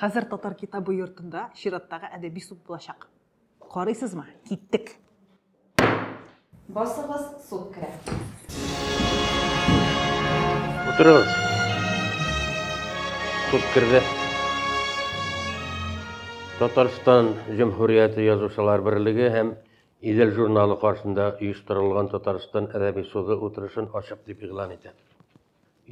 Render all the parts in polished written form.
Хәзер татар китабы йортында чираттагы әдәби суд булачак. Карыйсызмы? Киттек. Басыгыз суд керә. Отырығыз. Суд кірді. Татарстан Cumhuriyeti Yazушылар Бірлігі һәм Идел журналы қаршында ұйыштырылған Татарстан әдәби суды отырышын ашық деп иғлан итә.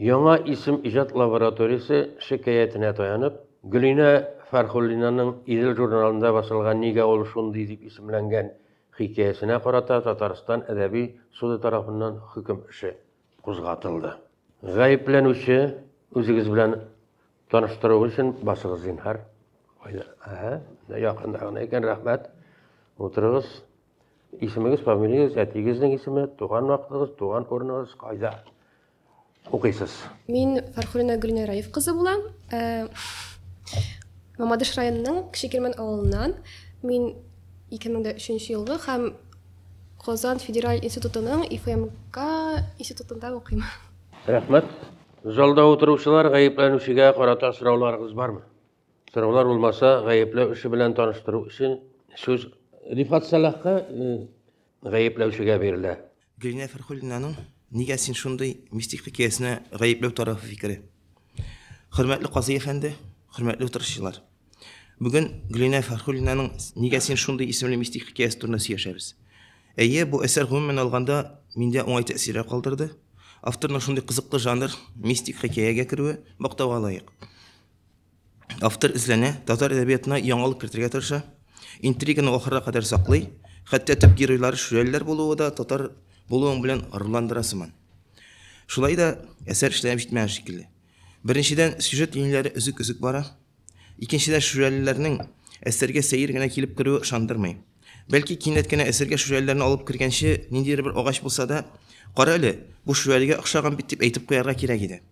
Яңа исем ижад лабораториясы шикаятенә таянып, Гөлинә Фәрхуллинаның Идел журналында басылган нигә ул шундый дип исемләнгән хикәясенә карата Татарстан әдәби суды тарафыннан хөкем эше кузгатылды. Гаепләнүче үзегез белән таныштыру өчен басыгыз зинһар. Якында гына икән, рәхмәт. Утырыгыз. Исемегез, фамилиягез, әтигезнең исеме, туган вакытыгыз, туган урыныгыз кайда? Укыйсыз. Мин Фәрхуллина Гөлинә Раев кызы булам. Мамадыш районының Кечекермен авылыннан. Мин 2003 елгы һәм Казан Федераль институтының ИФМК институтында укыйм. Рәхмәт. Залда утыручылар гаепләнүчегә карата сорауларыгыз бармы? Сораулар булмаса, гаепләүче белән таныштыру өчен сүз Рифат Салахка гаепләүчегә бирелә. Гөлинә Фәрхуллинаның нигә син шундый мистик хикәясенә гаепләү тарафы фикере? Хөрмәтле Казый әфәнде, хөрмәтле утырышчылар. Бүген Гөлинә Фәрхуллинаның нигә син шундый исемле мистик хикәясе турында сөйләшәбез. Әйе, бу әсәр гомумән алганда миндә уңай тәэсир калдырды. Авторның шундый кызыклы жанр мистик хикәягә керүе мактауга лаек. Автор изләнә, татар әдәбиятына яңалык кертергә тырыша, интриганы ахырга кадәр саклый, хәтта төп геройлары шүрәлеләр булуы да татар булуың белән горурландырасыман. Шулай да әсәр эшләнеп җитмәгән шикелле. Беренчедән, сюжет линияләре өзек-өзек бара. Икенчедән, шүрәлеләрнең әсәргә сәер генә килеп керүе ышандырмый. Бәлки кинәт кенә әсәргә шүрәлеләрне алып кергәнче ниндидер бер агач булса да, кара әле, бу шүрәлегә охшаган бит дип әйтеп куярга кирәк иде.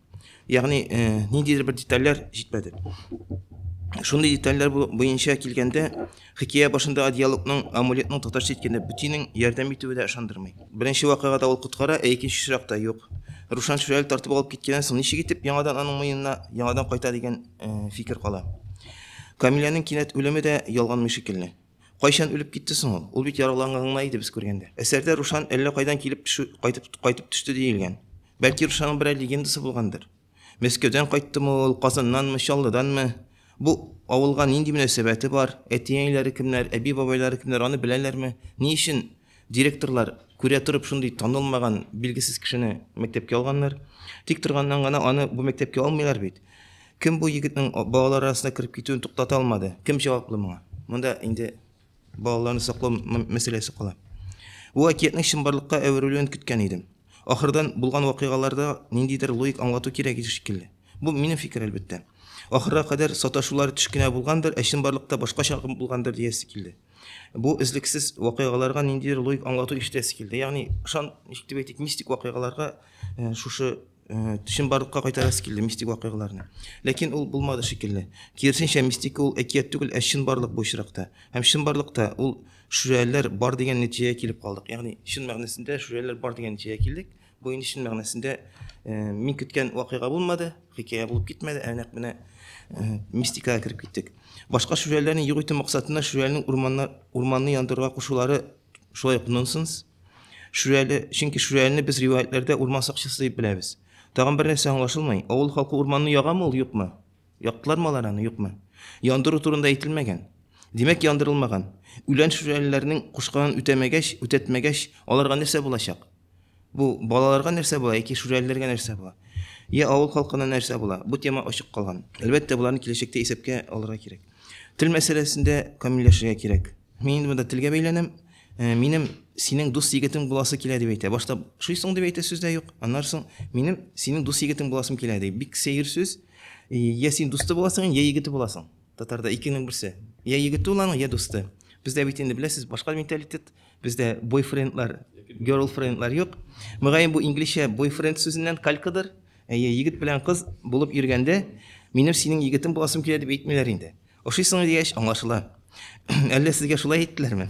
Ягъни ниндидер бер детальләр җитмәде. Шундый детальләр буенча килгәндә, хикәя башындагы диалогның амулетның татарча әйткәндә бүтинең ярдәм итүе дә ышандырмый. Беренче вакыйгада ул коткара, икенче очракта юк. Рушан шүрәл тартып алып киткәннән соң ничек итеп яңадан аның муенына яңадан кайта дигән фикер кала. Камиләнең кинәт үлеме дә ялганмый шикелле. Кайчан үлеп китте соң ул? Ул бит яраланган иде без күргәндә. Әсәрдә Рушан әллә кайдан килеп кайтып төште диелгән. Бәлки Рушанның бер легендасы булгандыр. Мәскәүдән кайттымы ул, Казаннанмы, Чаллыданмы? Бу авылга нинди мөнәсәбәте бар? Әти-әниләре кемнәр, әби-бабайлары кемнәр, аны беләләрме? Ни өчен директорлар күрә торып шундый танылмаган билгесез кешене мәктәпкә алганнар? Тик торганнан гына аны бу мәктәпкә алмыйлар бит. Кем бу егетнең балалар арасына кирип китүен туктата алмады? Кем җаваплы моңа? Монда инде балаларны саклау мәсьәләсе кала. Бу әкиятнең чынбарлыкка әверелүен көткән идем. Ахырдан булган вакыйгаларда ниндидер логик аңлату кирәк иде шикелле. Бу минем фикер әлбәттә. Ахырга кадәр саташулар төшкенә булгандыр, чынбарлыкта башкача булгандыр диясе килде. Бу излексез вакыйгаларга ниндидер логик аңлату ишетәсе килде. Ягъни шан ничек дип әйтик, мистик вакыйгаларга шушы чынбарлыкка кайтарасы килде мистик вакыйгаларны. Ләкин ул булмады шикелле. Кирсенчә мистика ул әкият түгел, чынбарлык бу очракта. Һәм чынбарлыкта ул шүрәлеләр бар дигән нәтиҗәгә килеп калдык. Ягъни чын мәгънәсендә шүрәлеләр бар дигән нәтиҗәгә килдек. Бу инде чын мәгънәсендә мин көткән вакыйга булмады, хикәя булып китмәде, нәкъ менә мистикага кирип киттек. Башка шүрәлеләрне юк итү максатында шүрәленең урманны яндырырга кушулары шулай нонсенс. Чөнки шүрәлене без риваятләрдә урман сакчысы дип беләбез. Тагын бер нәрсә аңлашылмый. Авыл халкы урманны ягамы ул, юкмы? Яктылармы алар аны, юкмы? Яндыру турында әйтелмәгән. Димәк, яндырылмаган. Үлән шүрәлеләрнең кушканын үтәтмәгәч, аларга нәрсә булачак? Бу балаларга нәрсә була, яки шүрәлеләргә нәрсә була? Я авыл халкына нәрсә була? Бу тема ачык калган. Әлбәттә, буларны киләчәктә исәпкә алырга кирәк. Тел мәсьәләсендә камилләшергә кирәк. Мин монда телгә бәйләнәм. Минем синең дус егетең буласы килә дип әйтә. Башта шуйсың дип әйтә, сүздә юк. Аннан соң минем синең дус егетең буласым килә ди. Бик сәер сүз. Я син дусты буласың, я егете буласың. Татарда икенең берсе. Я егете буланың, я дусты. Бездә бит инде беләсез, башка менталитет. Бездә бойфрендлар, girlfriendлар юк. Мөгаен бу инглизчә бойфренд сүзеннән калькадыр. Егет белән кыз булып йөргәндә, минем синең егетең буласым килә дип әйтмиләр инде. Ошыйсың дигәч аңлашыла. Әллә сезгә шулай әйттеләрме?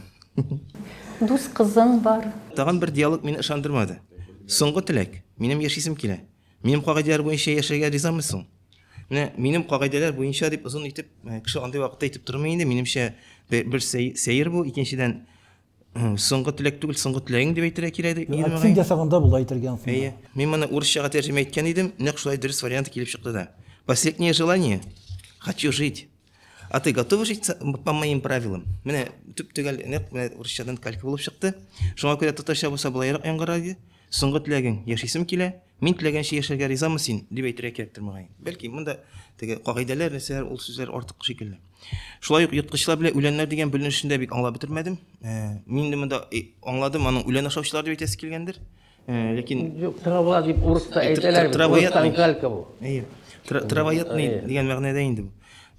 Дус кызың бар. Тагын бер диалог мине ышандырмады. Соңгы теләк, минем яшисем килә. Минем кагыйдәләр буенча яшәргә ризамысың? Менә минем кагыйдәләр буенча дип озын итеп кеше андый вакытта әйтеп тормый инде. Минемчә бер сәер бу, икенчедән соңгы теләк түгел, соңгы теләгең дип әйтергә кирәк иде. Син ясаганда була әйтергән. Әйе. Мин моны урысчага тәрҗемә иткән идем, нәкъ шулай дөрес варианты килеп чыкты да. Последнее желание хочу жить. А ты готов жить по моим правилам? Менә төп төгәл нәкъ менә урысчадан калька булып чыкты. Шуңа күрә татарча булса булайрак яңгырады. Соңгы теләгең яшисем килә. Мин теләгәнчә яшәргә ризамы син дип әйтергә кирәктер мөгаен. Бәлки монда теге кагыйдәләр, нәрсәләр, ул сүзләр артык шикелле. Шулай ук йырткычлар белән үләннәр дигән бүленешендә бик аңлап бетермәдем. Мин дә монда аңладым, аның үлән ашаучылар дип әйтәсе килгәндер. Ләкин Трава дип урыста әйтәләр. Травоядный Калька бу. әйе. Травоядный дигән мәгънәдә инде бу.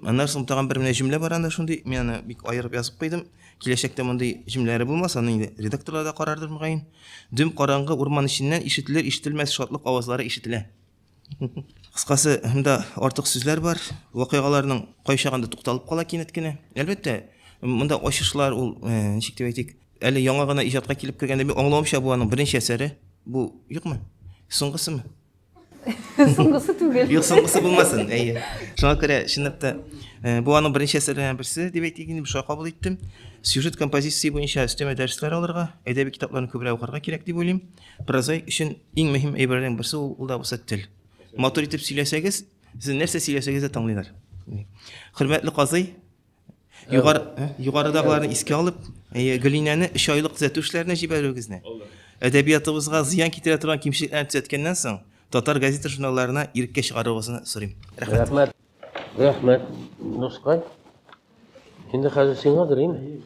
Аннан соң тагын бер менә җөмлә бар анда шундый, мин аны бик аерып язып куйдым. Киләчәктә мондый җөмләләр булмаса, аны инде редакторлар да карардыр мөгаен. Дөм караңгы урман иченнән ишетелер, ишетелмәс шатлык авазлары ишетелә. Кыскасы, монда артык сүзләр бар. Вакыйгаларның кайчагында тукталып кала кинәт кенә. Әлбәттә, монда ачышлар ул, ничек дип әйтик, әле яңа гына иҗатка килеп кергәндә мин аңлавымча бу аның беренче әсәре. Бу юкмы? Соңгысымы? Соңгысы түгел. Юк, соңгысы булмасын. Әйе. Шуңа күрә чынлап та бу аның беренче әсәрләреннән берсе дип әйтик инде, шуңа кабул иттем. Сюжет композиция буенча өстәмә дәресләр алырга, әдәби китапларны күбрәк укырга кирәк дип уйлыйм. Прозаик өчен иң мөһим әйберләрнең берсе ул да булса тел. Матур итеп сөйләсәгез, сез нәрсә сөйләсәгез дә таңлыйлар. Хөрмәтле казый, югарыдагыларны искә алып, Гөлинәне 3 айлык төзәтү эшләренә җибәрүегезне. Әдәбиятыбызга зыян китерә торган кимчелекләрне төзәткәннән соң, татар газета журналларына иреккә чыгаруыгызны сорыйм. Рәхмәт. Рәхмәт. Нускай. Инде хәзер сиңадыр инде.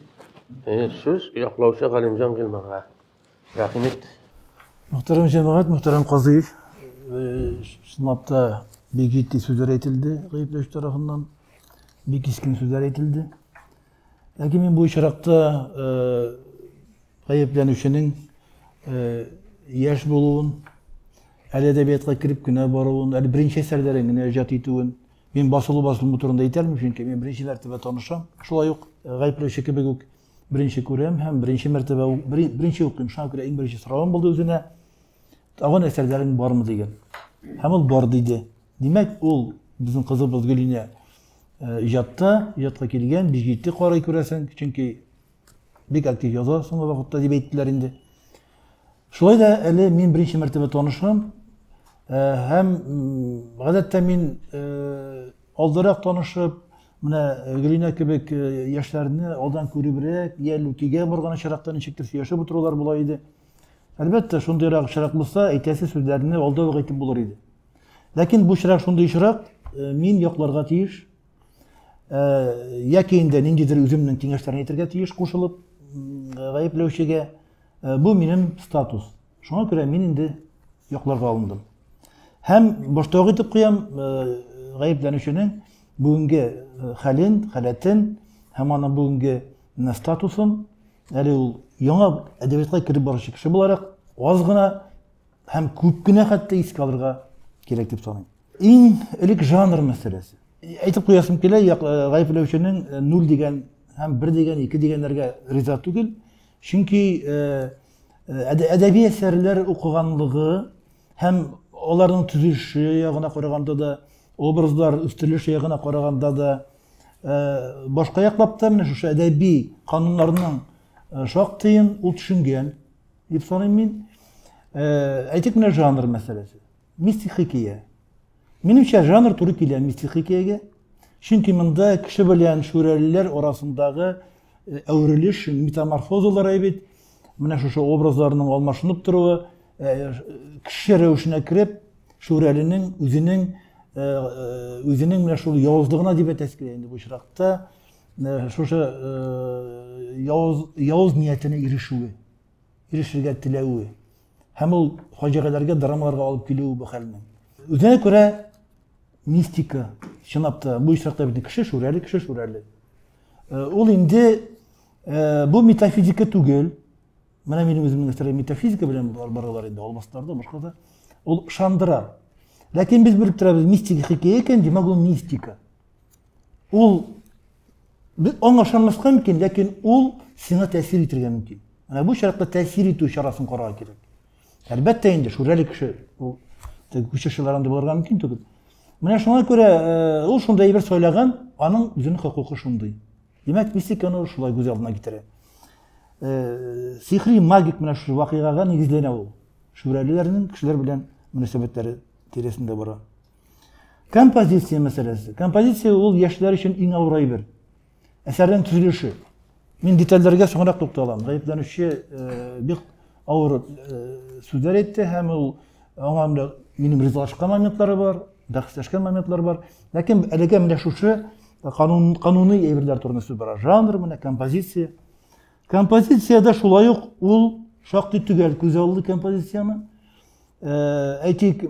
Сүз яклаучы Галимҗан Гыйлманга. Рәхмәт. Мөхтәрәм җәмәгать, мөхтәрәм казый, чынлап та бик җитди сүзләр әйтелде, гаепләүче тарафыннан бик искин сүзләр әйтелде. Ләкин мин бу очракта гаепләнүченең яшь булуын, әле әдәбиятка кирип кенә баруын, әле беренче әсәрләрен генә иҗат итүен мин басылу турында әйтәлмим, чөнки мин беренче мәртәбә танышам. Шулай ук гаепләүче кебек үк беренче күрәм һәм беренче мәртәбә беренче укыйм. Шуңа күрә иң беренче соравым булды үзенә, тагын әсәрләрең бармы дигән. Һәм ул бар диде. Димәк, ул безнең кызыбыз Гөлинә иҗатка килгән, бик җитди карый күрәсең, чөнки бик актив яза соңгы вакытта дип әйттеләр инде. Шулай да әле мин беренче мәртәбә танышам һәм гадәттә мин алдарак танышып, менә Гөлинә кебек яшьләрне алдан күребрәк, ялүкигә барган очракта ничектер сөйләшеп утырулар була иде. Әлбәттә, шундыйрак очрак булса, әйтәсе сүзләрне алда ук әйтеп булыр иде. Ләкин бу очрак шундый очрак, мин якларга тиеш, яки инде ниндидер үземнең киңәшләрен әйтергә тиеш кушылып, гаепләүчегә. Бу минем статус. Шуңа күрә мин инде якларга алындым. Һәм башта ук әйтеп куям, гаепләнүченең бүгенге хәлен, халәтен һәм аның бүгенге статусын, әле ул яңа әдәбиятка кирип баручы кеше буларак, аз гына һәм күп кенә хәтта искә алырга кирәк дип саныйм. Иң элек жанр мәсьәләсе. Әйтеп куясым килә, гаепләүченең 0 дигән һәм 1 дигән, 2 дигәннәргә риза түгел. Чөнки әдәби әсәрләр укыганлыгы һәм аларның төзелеше ягына караганда да, образлар үстерелеше ягына караганда да, башка яклап та менә шушы әдәби кануннарның шактыйын ул төшенгән дип саныйм мин. Әйтик менә жанр мәсьәләсе. Мистик хикәя. Минемчә жанр туры килә мистик хикәягә. Чөнки монда кеше белән шүрәлеләр арасындагы әверелеш, метаморфозалар әйбит, менә шушы образларның алмашынып торуы, кеше рәвешенә кирип, шүрәленең үзенең менә шул явызлыгына дип әйтәсе килә инде бу очракта, шушы явыз ниятенә ирешергә теләүе. Һәм ул фаҗигаларга, драмаларга алып килүе бу хәлнең. Үзенә күрә мистика, чынлап та бу очракта бит кеше шүрәле. Ул инде бу метафизика түгел. Менә минем үземнең метафизика белән баралар инде, алмастарда, башка да. Ул шандыра. Ләкин без белеп торабыз, мистика хикәя икән, димәк ул мистика. Ул аңа ышанмаска мөмкин, ләкин ул сиңа тәэсир итәргә мөмкин. Менә бу очракта тәэсир итү чарасын карарга кирәк. Әлбәттә инде шүрәле кеше, ул күчешеләр анда булырга мөмкин түгел. Менә шуңа күрә ул шундай бер сөйләгән, аның үзенең хокукы шундый. Димәк, мистиканы шулай күз алдына китерә. Сихри магик менә шу вакыйгага нигезләнә ул. Шүрәлеләрнең кешеләр белән мөнәсәбәтләре тирәсендә бара. Композиция мәсьәләсе. Композиция ул яшьләр өчен иң авыр әйбер. Әсәрнең төзелеше. Мин детальләргә соңрак тукталам. Гаепләнүче бик авыр сүзләр әйтте һәм ул аңа минем ризалашкан моментлары бар, бәхәсләшкән моментлар бар. Ләкин әлегә менә шушы кануни әйберләр турында сүз бара. Жанр менә композиция. Композицияда шулай ук ул шактый түгел күз алды композицияны. Әйтик,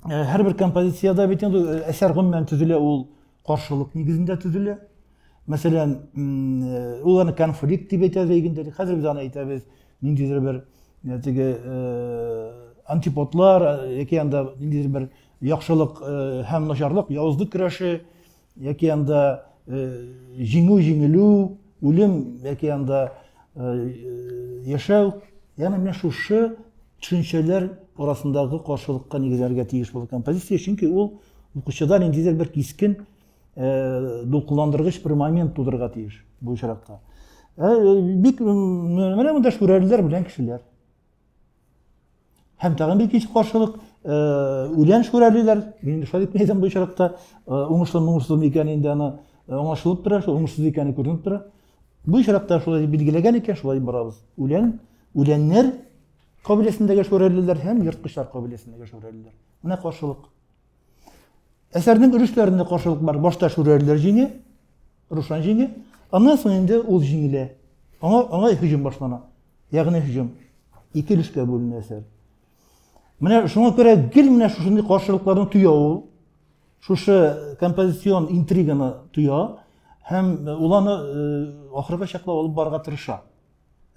һәрбер композицияда бит инде әсәр гомумән төзелә, ул каршылык нигезендә төзелә. Мәсәлән, ул аны конфликт дип әйтәбез инде. Хәзер без аны әйтәбез. Ниндидер бер антиподлар, яки анда ниндидер бер яхшылык һәм начарлык, явызлык көрәше, яки анда җиңү, җиңелү, үлем, яки анда яшәү. Ягъни менә шушы төшенчәләр арасындагы каршылыкка нигезләргә тиеш бу композиция, чөнки ул укучыда ниндидер бер кискен дулкынландыргыч бер момент тудырырга тиеш бу очракта. Бик менә монда шүрәлеләр белән кешеләр. Һәм тагын бер икенче каршылык үлән шүрәлеләр. Мин шулай дип әйтәм бу очракта уңышлы икән инде аны аңлашылып тора, шул уңышсыз икәне күренеп тора. Бу очракта шулай билгеләгән икән, шулай барабыз. Үләннәр кабиләсендәге шүрәлеләр һәм йырткычлар кабиләсендәге шүрәлеләр. Менә каршылык. Әсәрнең өлешләрендә каршылык бар. Башта шүрәлеләр җиңе, Рушан җиңе. Аннан соң инде ул җиңелә. Аңа һөҗүм башлана. Ягъни һөҗүм. Ике өлешкә бүленә әсәр. Менә шуңа күрә гел менә шушындый каршылыкларны туя ул. Шушы композицион интриганы туя һәм ул аны ахырга чаклап алып барырга тырыша.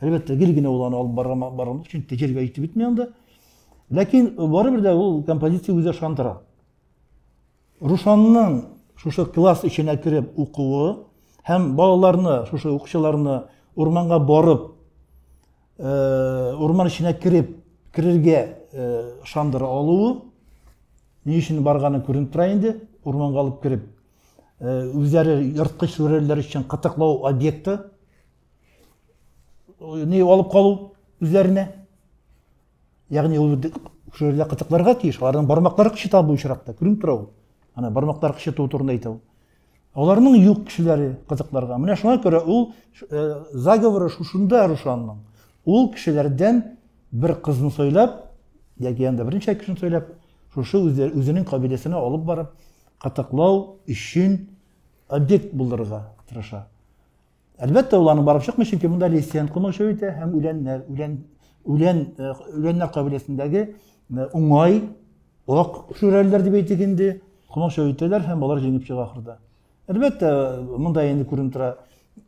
Әлбәттә, гел генә ул аны алып барган өчен тәҗрибә итеп бетми анда. Ләкин барыбер дә ул композиция үзе ышандыра. Рушанның шушы класс içine кирип укуы һәм балаларны, шушы укучыларны урманга барып, урман içine кирергә ышандыра алуы, ни өчен барганы күренеп тора инде, урманга алып кирип, үзләре йырткыч шүрәлеләр өчен кытыклау объекты, ни алып калу үзләренә. Ягъни ул шүрәлеләр кытыкларга тиеш, аларның бармаклары кычыта бу очракта, күренеп тора ул. Ана бармаклар кычыту турында әйтә ул. Аларның юк кешеләре кытыкларга. Менә шуңа күрә ул заговоры шушында Рушанның. Ул кешеләрдән бер кызны сөйләп, яки анда беренче кешене сөйләп, шушы үзенең кабиләсенә алып барып, кытыклау өчен объект булдырырга тырыша. Әлбәттә, ул аны барып чыкмый, чөнки монда лесен кунышып итә һәм үләннәр кабиләсендәге уңай ак шүрәлеләр дип әйтик инде. Кунышып итәләр һәм алар җиңеп чыга ахырда. Әлбәттә, монда инде күренеп тора,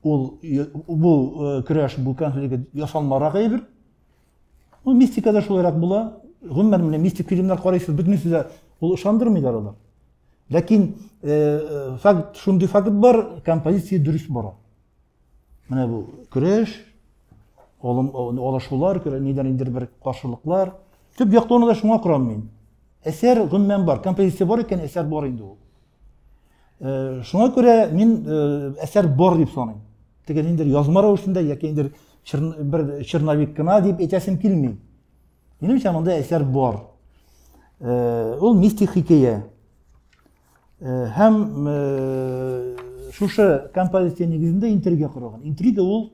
ул бу көрәш, бу конфликт ясалмарак әйбер. Ул мистикада шулайрак була. Гомумән менә мистик фильмнар карыйсыз, бөтенесе ул ышандырмыйлар алар. Ләкин факт, шундый факт бар, композиция дөрес бара. Менә бу көрәш, алышулар, нидәндер бер каршылыклар. Төп яктауны да шуңа корам мин. Әсәр гомумән бар, композиция бар икән, әсәр бар инде ул. Шуңа күрә мин әсәр бар дип саныйм. Теге ниндидер язма рәвешендә яки ниндидер бер черновик кына дип әйтәсем килми. Минемчә, монда әсәр бар. Ул мистик хикәя. Һәм шушы композиция нигезендә интрига корылган. Интрига ул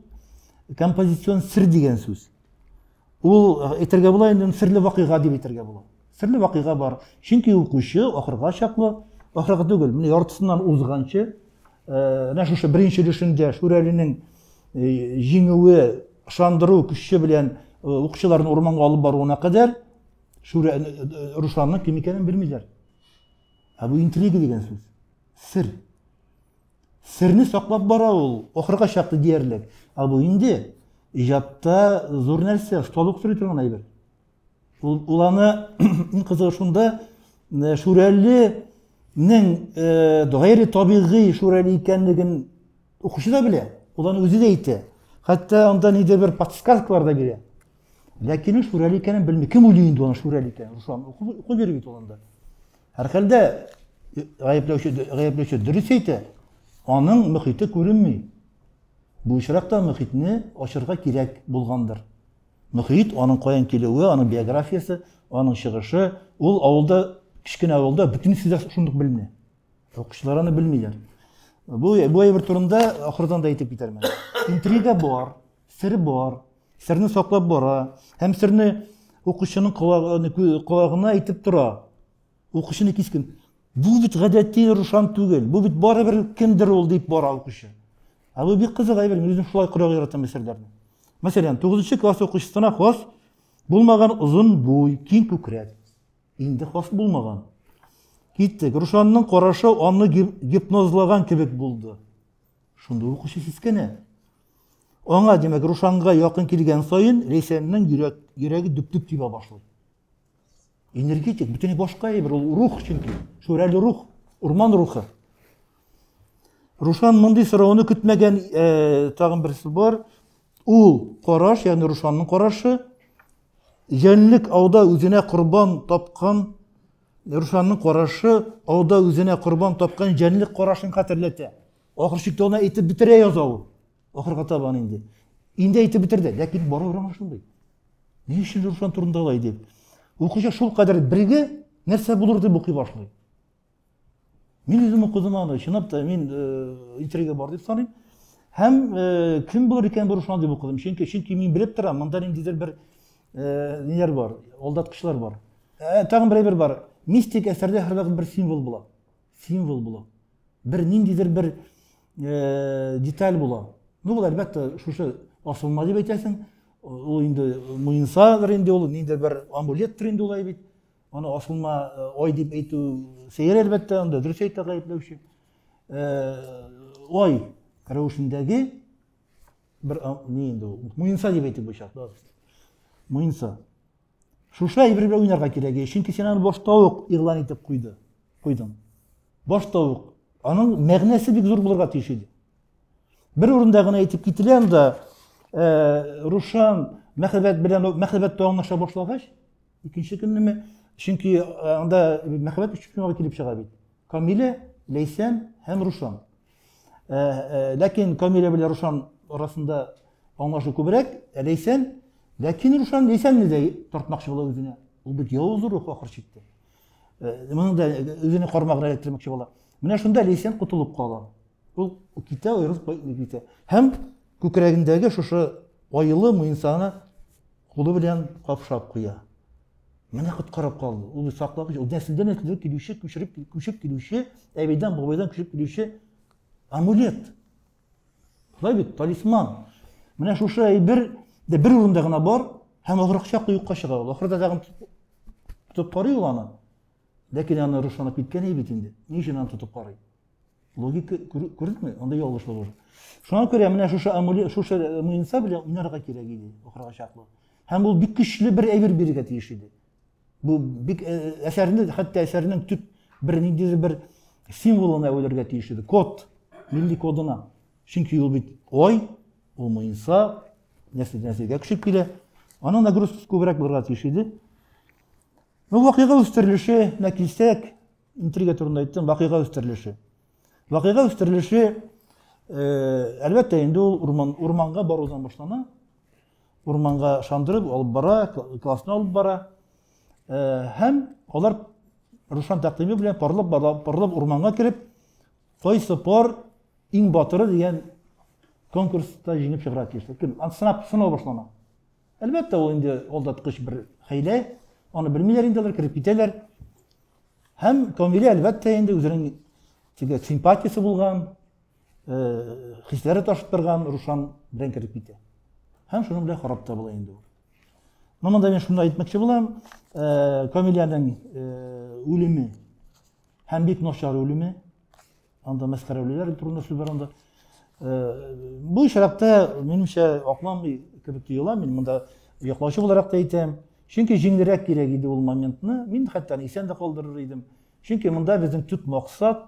композицион сер дигән сүз. Ул әйтергә була инде серле вакыйга дип әйтергә була. Серле вакыйга бар. Чөнки укучы ахырга чаклы, ахырга түгел, менә яртысыннан узганчы, менә шушы беренче өлешендә шүрәленең җиңүе, ышандыру көче белән укучыларны урманга алып баруына кадәр Рушанның кем икәнен белмиләр. Бу интрига дигән сүз. Сер. Серне саклап бара ул, ахырга чаклы диярлек. Бу инде иҗатта зур нәрсә, осталык сорый торган әйбер. Ул аны иң кызыгы шунда, шүрәленең гайри табигый шүрәле икәнлеген укучы да белә. Ул аны үзе дә әйтә. Хәтта анда нидер бер подсказкалар да бирә. Ләкин шүрәле икәнен белми. Кем уйлый инде аны шүрәле икәнен? Рушан укып йөри бит ул анда. Һәр хәлдә гаепләүче дөрес әйтә, аның мөхите күренми. Бу очракта мөхитне ачырга кирәк булгандыр. Мөхит, аның каян килүе, аның биографиясы, аның чыгышы, ул авылда, кичкенә авылда бөтенесе дә шундук беленә. Укучылар аны белмиләр. Бу әйбер турында ахырдан да әйтеп китәрмен. Интрига бар, сер бар, серне саклап бара, һәм серне укучының колагына әйтеп тора. Укучыны кискен. Бу бит гадәти Рушан түгел, бу бит барыбер кемдер ул дип бара укучы. Бу бик кызык әйбер, мин үзем шулай кырак яратам әсәрләрне. Мәсәлән, 9-нчы класс укучысына хас булмаган озын буй, киң күкрәк. Инде хас булмаган. Киттек, Рушанның карашы аны гипнозлаган кебек булды. Шунда укучы сискәнә. Аңа, демәк, Рушанга якын килгән саен, Ләйсәннең йөрәге дүп-дүп тибә башлый. Энергетик, бөтенләй башка әйбер, ул рух чөнки, шүрәле рух, урман рухы. Рушан мондый сорауны көтмәгән тагын берсе бар. Ул караш, ягъни Рушанның карашы, җәнлек ауда үзенә корбан тапкан, Рушанның карашы ауда үзенә корбан тапкан җәнлек карашын хәтерләтә. Ахыр чиктә аны әйтеп битерә яза ул. Ахырга табан инде. Инде әйтеп битерде, ләкин барыбер шундый. Ни өчен Рушан турында алай дип? Укучы шул кадәр бирге нәрсә булыр дип укый башлый. Мин үзем укыдым аны, чынлап та мин интрига бар дип саныйм. Һәм кем булыр икән бу Рушан дип укыдым. Чөнки мин белеп торам, монда ниндидер бер ниләр бар, алдаткычлар бар. Тагын бер бар. Мистик әсәрдә һәрвакыт бер символ була. Символ була. Бер ниндидер бер деталь була. Ну, ул әлбәттә шушы асылма дип әйтәсең, ул инде муенсадыр инде, ул ниндидер бер амулеттер инде ул бит. Аны асылма ай дип әйтү сәер әлбәттә, анда дөрес әйтә гаепләүче. Ай рәвешендәге бер ни инде ул, муенса дип әйтеп башак, да. Муенса. Шуша әйбер белән уйнарга кирәк. Чөнки син аны башта ук игълан итеп куйдың. Башта ук. Аның мәгънәсе бик зур булырга тиеш иде. Бер урында гына әйтеп кителә анда, Рушан мәхәббәт аңлаша башлагач, икенче көнне, чөнки анда мәхәббәт өч көнгә килеп чыга бит. Камилә, Ләйсән һәм Рушан. Ләкин Камилә белән Рушан арасында аңлашу күбрәк, Ләйсән, ләкин Рушан Ләйсәнне дә тартмакчы була үзенә. Ул бит явыз рух ахыр чиктә. Моның да үзенә кармагына эләктермәкче була. Менә шунда Ләйсән кутылып кала. Ул китә, аерылып китә. Һәм күкрәгендәге шушы айлы муенсаны кулы белән капшап куя. Менә коткарып калды. Ул саклагыч, ул нәселдән нәселгә килүче, күчеп килүче, әбейдән бабайдан күчеп килүче амулет. Шулай бит, талисман. Менә шушы әйбер бер урында гына бар, һәм агыракча куюкка чыга. Ахырда тагын тотып карый ул аны. Ләкин аны Рушанып киткән бит инде. Ни өчен аны тотып карый? Логика күрдеңме? Анда ялгышлык бар. Шуңа күрә менә шушы амулет, шушы муенса белән уйнарга кирәк иде, ахырга чаклы. Һәм ул бик көчле бер әйбер бирергә тиеш иде. Бу бик әсәрендә, хәтта әсәрнең төп бер ниндидер бер символына әйләргә тиеш иде. Код, милли кодына. Чөнки ул бит ай, ул муенса, нәселгә күчеп килә. Аның нагрузкасы күбрәк булырга тиеш иде. Ну, вакыйга үстерелеше, килсәк, интрига турында әйттем, вакыйга үстерелеше. Вакыйга үстерелеше, әлбәттә, инде ул урманга барудан башлана. Урманга шандырып алып бара, классына алып бара. Һәм алар Рушан тәкъдиме белән парлап урманга кирип, кайсы пар иң батыры дигән конкурста җиңеп чыгыра тиеш. Кем? Сынау башлана. Әлбәттә, ул инде алдаткыч бер хәйлә. Аны белмиләр инде, алар кирип китәләр. Һәм Камилә әлбәттә инде үзенең симпатиясе булган, хисләре ташып торган Рушан белән кирип китә. Һәм шуның белән харап та була инде ул. Монда мин шунда әйтмәкче булам, Камиләнең үлеме һәм бик начар үлеме, анда мәскәрәләр турында сүз бар анда. Бу очракта минемчә акламый кебек тоела, мин монда яклаучы буларак та әйтәм. Чөнки җиңелрәк кирәк иде ул моментны, мин хәтта исән дә калдырыр идем. Чөнки монда безнең төп максат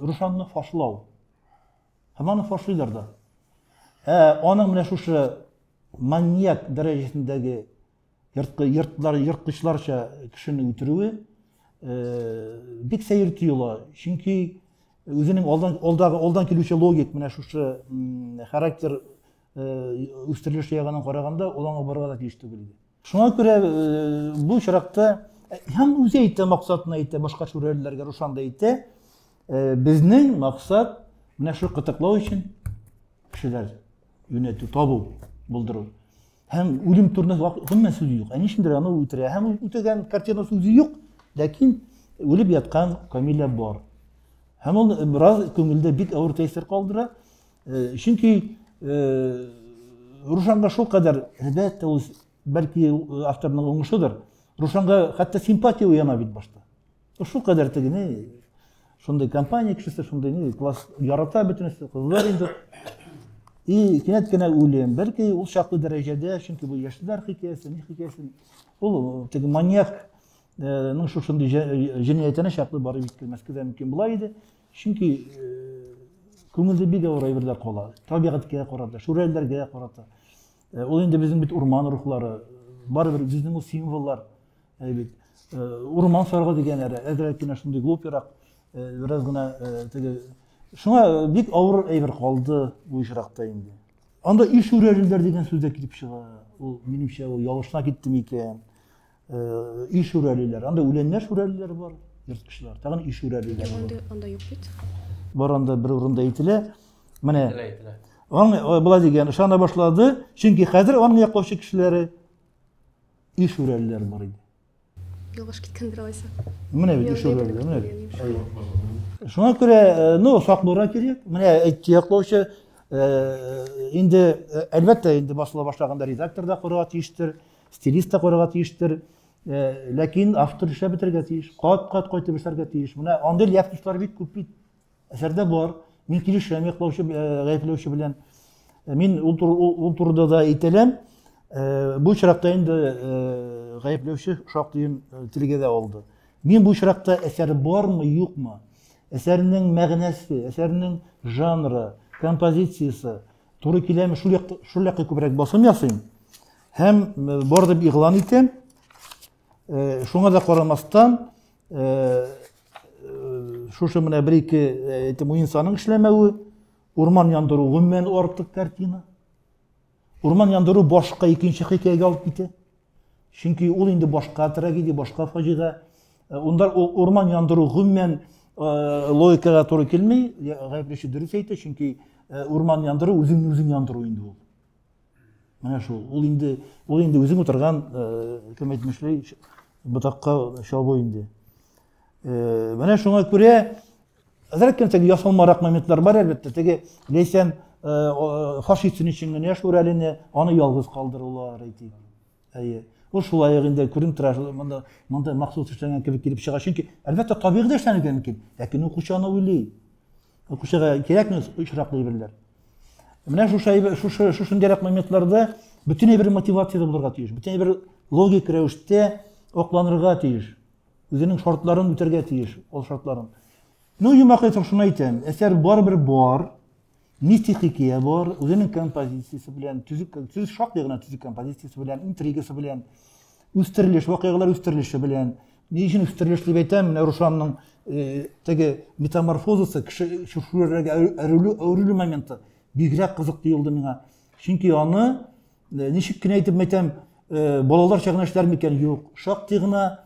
Рушанны фашлау. Һәм аны фашлыйлар да. Аның менә шушы маньяк дәрәҗәсендәге йырткычларча кешене үтерүе, бик сәйер тойыла. Чөнки үзенең алдан килүче логик менә шушы характер үстерелеш ягынан караганда ул аңа барырга да тиеш түгел иде. Шуңа күрә бу чиракта һәм үзе әйтә, максатын әйтә, башка шүрәлеләргә рушанда әйтә, безнең максат менә шу кытыклау өчен кешеләр юнәтү, табу, булдыру. Һәм үлем турында гомумән сүз юк. Ничектер аны үтерә. Һәм үтәгән картина сүзе юк, ләкин үлеп яткан Камилә бар. Һәм ул бераз күңелдә бик авыр тәэсир калдыра. Чөнки Рушанга шул кадәр, әлбәттә, ул бәлки авторның уңышыдыр. Рушанга хәтта симпатия уяна бит башта. Шул кадәр тегене, шундай компания кешесе, шундай класс ярата бөтенесе, кызлар инде. И кинәт кенә үлем, бәлки ул чаклы дәрәҗәдә, чөнки бу яшьләр хикәясе, ни хикәясе, ул теге маньяк шушындай җинаятенә чаклы барып җиткәнмәскә дә мөмкин була иде. Чөнки күңелдә бик авыр әйберләр кала. Табигатькә карата, шүрәләргә карата. Ул инде безнең бит урман рухлары, барыбер безнең ул символлар, бит урман саргы дигәннәре, әзрәк кенә шундый глупырак, бераз гына теге. Шуңа бик авыр әйбер калды бу очракта инде. Анда иш шүрәлеләр дигән сүз дә килеп чыга. Ул минемчә ул ялгышына китте микән? Иш шүрәлеләр. Анда үләннәр шүрәлеләр бар, йырткычлар. Тагын иш шүрәлеләр бар. Анда юк бит. Бар анда бер урында әйтелә. Менә аны була дигән ышана башлады, чөнки хәзер аны яклаучы кешеләре иш шүрәлеләр бар иде. Ялгыш киткәндер алайса. Менә бит иш шүрәлеләр, менә. Шуңа күрә, сак булырга кирәк. Менә яклаучы инде әлбәттә инде басыла башлаганда редактор да корырга тиештер, стилист та корырга тиештер, ләкин автор эшләп бетергә тиеш, кат-кат кайтып эшләргә тиеш. Менә андый яктышлар бик күп бит. Әсәрдә бар. Мин килешәм яклаучы, гаепләүче белән. Мин ул турыда да әйтәләм. Бу чиракта инде гаепләүче шактый телгә дә алды. Мин бу чиракта әсәр бармы, юкмы? Әсәрнең мәгънәсе, әсәрнең жанры, композициясе туры киләме, шул якка күбрәк басым ясыйм. Һәм бар дип игълан итәм. Шуңа да карамастан, шушы менә бер-ике инсанның эшләмәве, урман яндыру гомумән артык картина. Урман яндыру башка икенче хикәягә алып китә. Чөнки ул инде башка трагедия, башка фаҗига. Унда урман яндыру гомумән логикага туры килмей, гаепләүче дөрес әйтә, чөнки урман яндыру үзен яндыру инде ул. Менә шул, ул инде үзең утырган, кем әйтмешләй, ботакка чабу инде. Менә шуңа күрә әзрәк кенә ясалмарак моментлар бар әлбәттә. Теге Ләйсән фашистның өчен генә шүрәлене аны ялгыз калдырулар әйтик. Ул шулай инде күренеп тора, монда махсус эшләнгән кебек килеп чыга. Чөнки әлбәттә табигый да эшләнергә мөмкин, ләкин укучы аны уйлый. Укучыга кирәкме очраклы әйберләр. Менә шушындый моментларда бөтенләй бер мотивация булырга тиеш, бөтенләй бер логик рәвештә акланырга тиеш. Үзенең шартларын үтәргә тиеш, ул шартларын. Юмак әйтсәм шуны әйтәм, әсәр барыбер бар, мистикия бар, үзенең композициясе белән, төзү шактый гына төзү композициясе белән, интригасы белән, үстерелеш, вакыйгалар үстерелеше белән. Ни өчен үстерелеш дип әйтәм, менә Рушанның теге метаморфозасы, кеше шушырга әверелү моменты бигрәк кызык тоелды миңа. Чөнки аны ничек кенә әйтеп әйтәм, балалар чагына эшләр микән? Юк. Шактый гына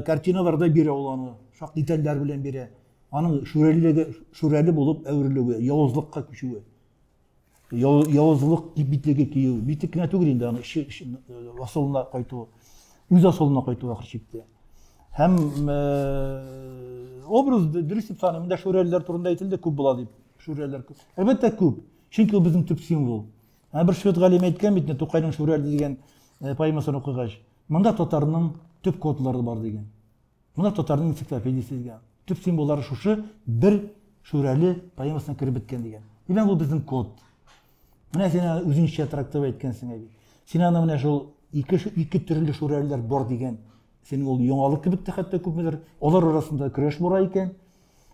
картиналарда бирә ул аны, шактый детальләр белән бирә. Аның шүрәле булып әверелүе, явызлыкка күчүе. Явызлык битлеге кию. Битек кенә түгел инде аны асылына кайтуы. Үз асылына кайтуы ахыр чиктә. Һәм образ дөрес дип саныйм, монда шүрәлеләр турында әйтелде, күп була дип. Шүрәлеләр күп. Әлбәттә күп. Чөнки ул безнең төп символ. Бер швед галиме әйткән бит, Тукайның шүрәле дигән поэмасын укыгач, монда татарның төп кодлары бар дигән. Монда татарның энциклопедиясе дигән. Төп символлары шушы бер шүрәле поэмасына кирип биткән дигән. Димәк, ул безнең код. Менә син үзеңчә трактовать әйткәнсең әби. Син аны менә шул ике төрле шүрәлеләр бар дигән. Синең ул яңалык кебек тә хәтта күпмедер. Алар арасында көрәш бара икән.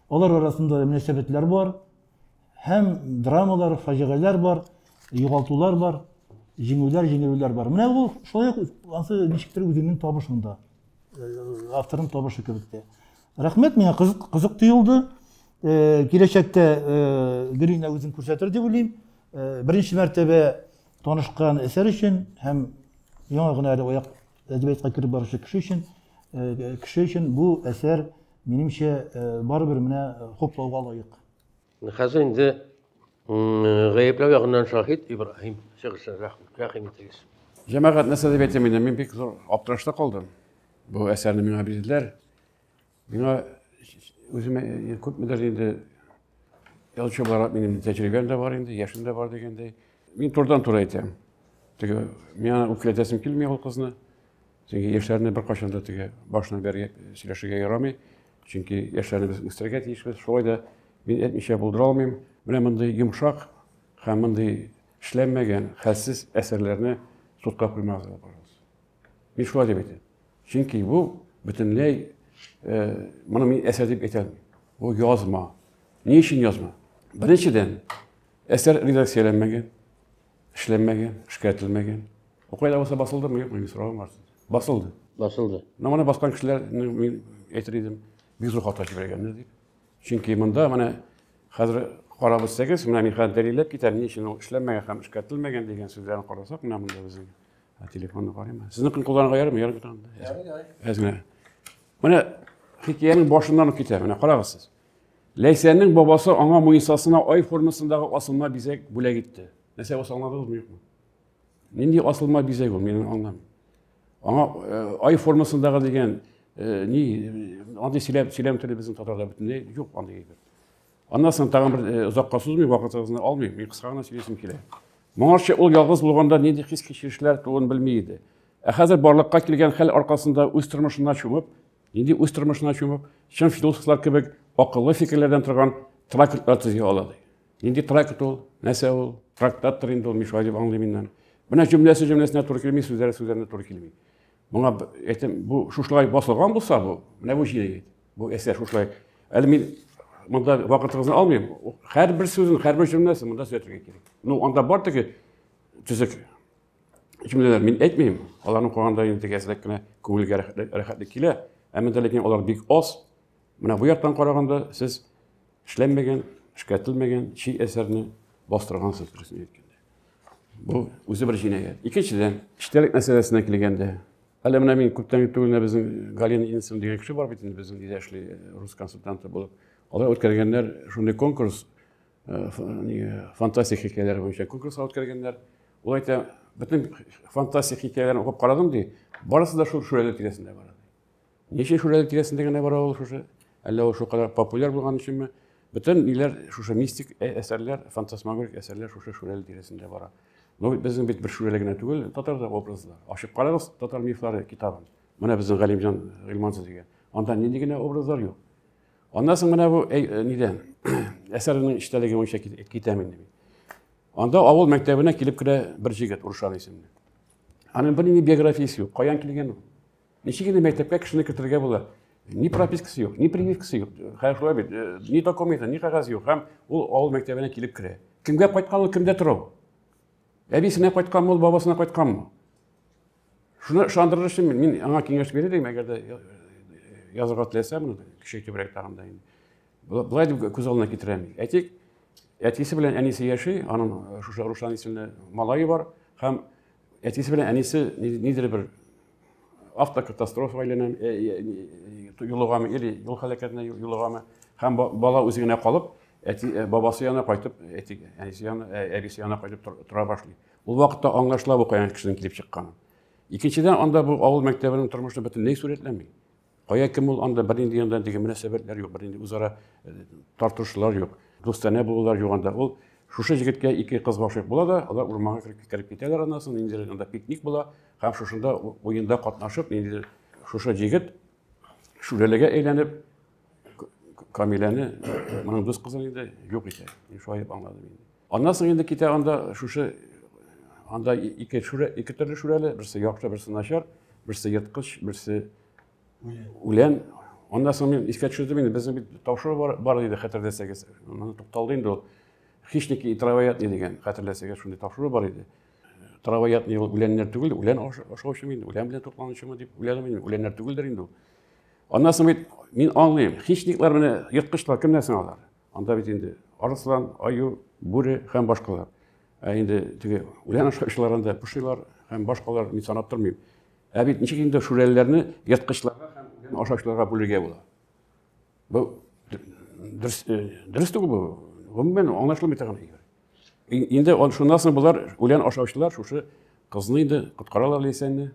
Алар арасында мөнәсәбәтләр бар. Һәм драмалар, фаҗигалар бар, югалтулар бар, җиңүләр бар. Менә ул шулай ансы ничектер үзенең табышында авторның табышы кебек тә. Рәхмәт, миңа кызык тоелды. Киләчәктә Грина үзен күрсәтер дип уйлыйм. Беренче мәртәбә танышкан әсәр өчен һәм яңа гына аяк әдәбиятка кирип баручы кеше өчен бу әсәр минемчә барыбер менә хуплауга лаек. Хәзер инде гаепләү ягыннан шаһит Ибраһим шигырьче рәхим итегез. Җәмәгать нәсәбияте мине мин бик зур аптырашта калдым. Бу әсәрне миңа бирделәр. Миңа үземә күпмедер инде язучы буларак минем тәҗрибәм дә бар инде, яшем дә бар дигәндәй. Мин турыдан-туры әйтәм. Теге миңа үпкәләтәсем килми ул кызны. Чөнки яшьләрне беркайчан да теге башына бәргә сөйләшергә ярамый. Чөнки яшьләрне без үстерергә тиешбез. Шулай да мин әйтмичә булдыра алмыйм. Менә мондый йомшак һәм мондый эшләнмәгән, хәлсез әсәрләрне судка куймагыз, пожалуйста. Мин шулай дип әйтәм. Чөнки бу бөтенләй моны мин әсәр дип әйтә алмыйм. Бу язма. Ни өчен язма? Беренчедән, әсәр редакцияләнмәгән, эшләнмәгән, эшкәртелмәгән. О кайда булса басылдымы, юкмы, сорагым бар. Басылды. Басылды. Моны баскан кешеләрне мин әйтер идем, бик зур хата җибәргәннәр дип. Чөнки монда менә хәзер карап үтсәгез, менә мин хәзер дәлилләп китәм, ни өчен ул эшләнмәгән һәм эшкәртелмәгән дигән сүзләрне карасак, менә монда безнең телефонны карыйм. Сезнең кулларга ярымы, ярым китәм. Әзгә. Менә хикәянең башыннан ук китә, менә карагыз сез. Ләйсәннең бабасы аңа муенсасына ай формасындагы асылма бизәк бүләк итте. Нәрсә булса аңладыгызмы, юкмы? Нинди асылма бизәк ул, мин аңламыйм. Аңа ай формасындагы дигән ни андый сөйләм теле безнең татарларда бөтенләй юк андый әйбер. Аннан соң тагын бер озакка сузмый, вакытыгызны алмыйм. Мин кыска гына сөйләсем килә. Моңарчы ул ялгыз булганда нинди хис-кичерешләр туган белми иде. Ә хәзер барлыкка килгән хәл аркасында үз тормышына чумып, нинди үз тормышына чумып, чын философлар кебек акыллы фикерләрдән торган трактатлар төзегә ала. Нинди трактат ул? Нәрсә ул? Трактаттыр инде ул, мишва дип аңлыйм инде. Менә җөмләсенә туры килми, сүзләренә туры килми. Моңа әйтәм, бу шушылай басылган булса бу, менә бу җинаять. Бу әсәр шушылай. Әле мин монда вакытыгызны алмыйм. Һәрбер сүзен, һәрбер җөмләсен монда сөйләргә кирәк. Ну, анда бар теге төзек җөмләләр мин әйтмим. Аларны куганда инде тегәслек кенә күңелгә рәхәтлек килә. Әмма ләкин алар бик аз. Менә бу яктан караганда сез эшләнмәгән, эшкәртелмәгән чий әсәрне бастыргансыз рәсми әйткәндә. Бу үзе бер җинаять. Икенчедән, эчтәлек мәсьәләсенә килгәндә, әле менә мин күптән түгел безнең Галина Инсин дигән кеше бар бит инде безнең дидәшле рус консультанты булып. Алар үткәргәннәр шундый конкурс, фантастик хикәяләр буенча конкурска үткәргәннәр. Ул әйтә, бөтен фантастик хикәяләрне укып карадым ди, барысы да шул шүрәле тирәсендә бара. Ничә шүрәле тирәсендә генә бара ул шушы? Әллә ул шулкадәр популяр булган өченме? Бөтен ниләр шушы мистик әсәрләр, фантасмагорик әсәрләр шушы шүрәле тирәсендә бара. Ну, безнең бит бер шүрәле генә түгел, татарда образлар. Ачып карагыз, татар мифлары китабын. Менә безнең Галимҗан Гыйльмансыз дигән. Анда нинди генә образлар юк. Аннан соң менә бу нидән? Әсәрнең эчтәлеге буенча китәм инде. Анда авыл мәктәбенә килеп керә бер җегет, Уршан исемле. Аның бер нинди биографиясе юк. Каян килгән ул? Ничек инде мәктәпкә кешене кертергә була? Ни пропискасы юк, ни прививкасы юк. Хәзер бит, ни документы, ни кагаз юк. Һәм ул авыл мәктәбенә килеп керә. Кемгә кайткан ул, кемдә тора? Әбисенә кайтканмы, ул бабасына кайтканмы? Шуны ышандырыр өчен мин аңа киңәш бирәм, әгәр дә язырга теләсәм, кеше итебрәк тагында инде. Булай дип күз алдына китерәм. Әйтик, әтисе белән әнисе яши, аның шушы Рушан исемле малае бар, һәм әтисе белән әнисе нидер бер автокатастрофа әйләнә, юлыгамы, или юл һәлакәтенә юлыгамы, һәм бала үзе генә калып, бабасы янына кайтып, әнисе янына, әбисе янына кайтып тора башлый. Ул вакытта аңлашыла бу каян кешенең килеп чыкканын. Икенчедән, анда бу авыл мәктәбенең тормышы бөтенләй сурәтләнми. Кая кем ул, анда бер нинди яндан дигән мөнәсәбәтләр юк, бер нинди үзара тартышулар юк, дустана булулар юк анда. Ул шушы җегеткә ике кыз гашыйк була да, алар урманга кирип китәләр, аннан соң инде анда пикник була, һәм шушында уенда катнашып, инде шушы җегет шүрәлегә әйләнеп Камиләне, моның дус кызын инде юк итә. Шулай дип аңладым инде. Аннан соң инде китә анда шушы анда ике төрле шүрәле, берсе яхшы, берсе начар, берсе йырткыч, берсе үлән. Аннан соң мин искә төшердем инде, безнең бит тапшыру бар иде, хәтерләсәгез. Моны тукталды инде ул. Хищники и травоядные дигән, хәтерләсәгез, шундый тапшыру бар иде. траваятный үләннәр түгел, үлән ашаучы мин, үлән белән тукланучымы дип уйладым мин, үләннәр түгелдер инде ул. Аннан соң мин аңлыйм, хищниклар менә йырткычлар кемнән соң алар? Анда бит инде арыслан, аю, бүре һәм башкалар. Инде теге үлән ашаучылар анда пошилар һәм башкалар мин санап тормыйм. Бит ничек инде шүрәлеләрне йырткычларга һәм үлән ашаучыларга бүлергә була. Бу дөрес түгел бу. Гомумән аңлашылмый торган әйбер. Инде шуннан соң булар үлән ашаучылар шушы кызны инде коткаралар ләйсәнне.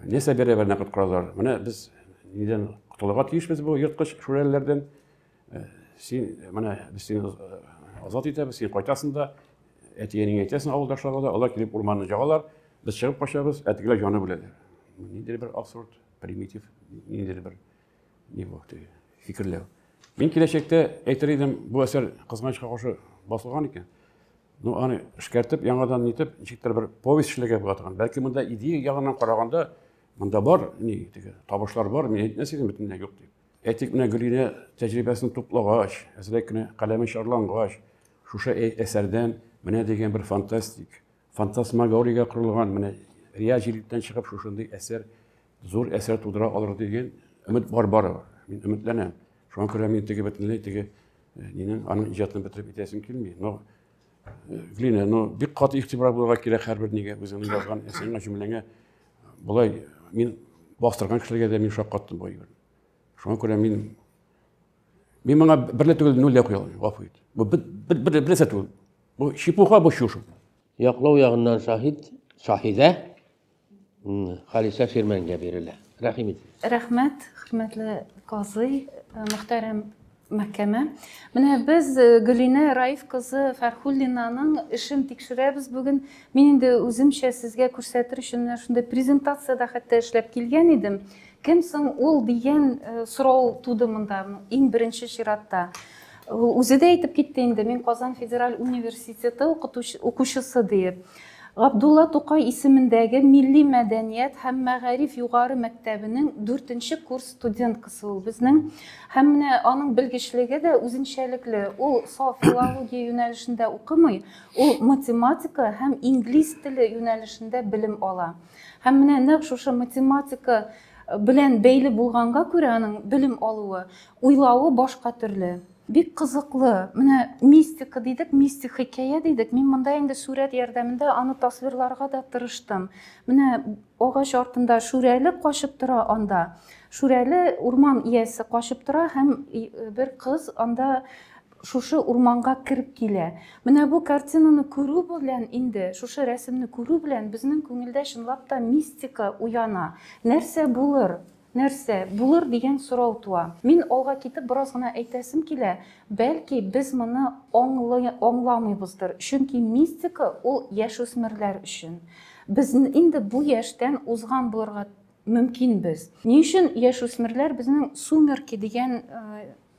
Нәрсә бәрабәрне коткаралар. Менә без нидән котылырга тиешбез бу йырткыч шүрәлеләрдән. Син менә без син азат итәбез, син кайтасың да, әтиеңне әйтәсең авылдашларга да, алар килеп урманны жагалар, без чыгып качабыз, әтигеләр җаны беләләр. Ниндидер бер абсурд, примитив, ниндидер бер ни бу фикерләү. Мин киләчәктә әйтер идем, бу әсәр кызганычка каршы басылган икән. Ну аны эшкәртеп, яңадан нитеп, ничектер бер повесть эшләргә була торган. Бәлки монда идея ягыннан караганда, монда бар, ни теге табышлар бар, мин әйтмәс идем, бөтенләй юк дип. Әйтик менә Гөлинә тәҗрибәсен туплагач, әзрәк кенә каләме шарлангач, шушы әсәрдән менә дигән бер фантасмагория корылган, менә реалиятән чыгып шушындый әсәр, зур әсәр тудыра алыр дигән өмет бар. Мин өметләнәм. Шуңа күрә мин теге бөтенләй теге нинең аның иҗатын бетереп итәсем килми. Но Гөлинә, бик каты игътибар булырга кирәк һәрбер нигә үзеңнең язган әсәреңә җөмләңә. Булай мин бастырган кешеләргә дә мин шаккаттым бу әйберне. Шуңа күрә мин моңа берле түгел нуль куям, гафу ит. Бу бер түгел. Бу шипуха, бу шушу. Яклау ягыннан шаһидә Халисә Фирмәнгә бирелә. Рәхим ит. Рәхмәт, хөрмәтле казый, мөхтәрәм мәхкәмә. Менә без Гөлинә Раиф кызы Фәрхуллинаның эшен тикшерәбез бүген. Мин инде үземчә сезгә күрсәтер өчен менә шундый презентацияда хәтта эшләп килгән идем. Кем соң ул дигән сорау туды монда иң беренче чиратта. Үзе дә әйтеп китте инде, мин Казан федераль университеты укучысы дип. Габдулла Тукай исемендәге Милли мәдәният һәм мәгариф югары мәктәбенең 4нче курс студенткасы ул безнең. Һәм менә аның белгечлеге дә үзенчәлекле. Ул саф филология юнәлешендә укымый, ул математика һәм инглиз теле юнәлешендә белем ала. Һәм менә нәкъ шушы математика белән бәйле булганга күрә аның белем алуы, уйлавы башка төрле. Бик кызыклы. Менә мистика дидек, мистик хикәя дидек. Мин монда инде сурәт ярдәмендә аны тасвирларга да тырыштым. Менә агач артында шүрәле качып тора анда. Шүрәле урман иясе качып тора һәм бер кыз анда шушы урманга кирип килә. Менә бу картинаны күрү белән инде, шушы рәсемне күрү белән безнең күңелдә чынлап та мистика уяна. Нәрсә булыр дигән сорау туа. Мин алга китеп бераз гына әйтәсем килә, бәлки без моны аңламыйбыздыр. Чөнки мистика ул яшүсмерләр өчен. Без инде бу яшьтән узган булырга мөмкинбез. Ни өчен яшүсмерләр безнең Сумерки дигән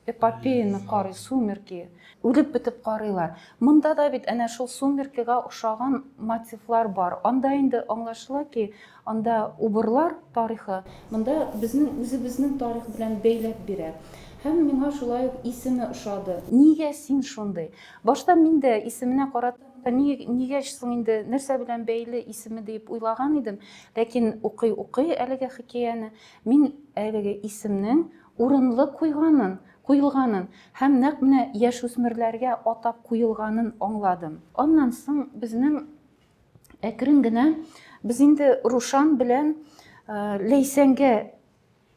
эпопеяны карый, Сумерки. Үлеп бетеп карыйлар. Монда да бит әнә шул Сумеркига охшаган мотивлар бар. Анда инде аңлашыла ки, анда убырлар тарихы, монда үзебезнең тарих белән бәйләп бирә. Һәм миңа шулай исеме ошады. Нигә син шундый? Башта мин дә исеменә карата нигә соң инде нәрсә белән бәйле исеме дип уйлаган идем. Ләкин укый әлеге хикәяне, мин әлеге исемнең урынлы куелганын һәм нәкъ менә яшүсмерләргә атап куелганын аңладым. Аннан соң безнең әкрен генә без инде Рушан белән Ләйсәнгә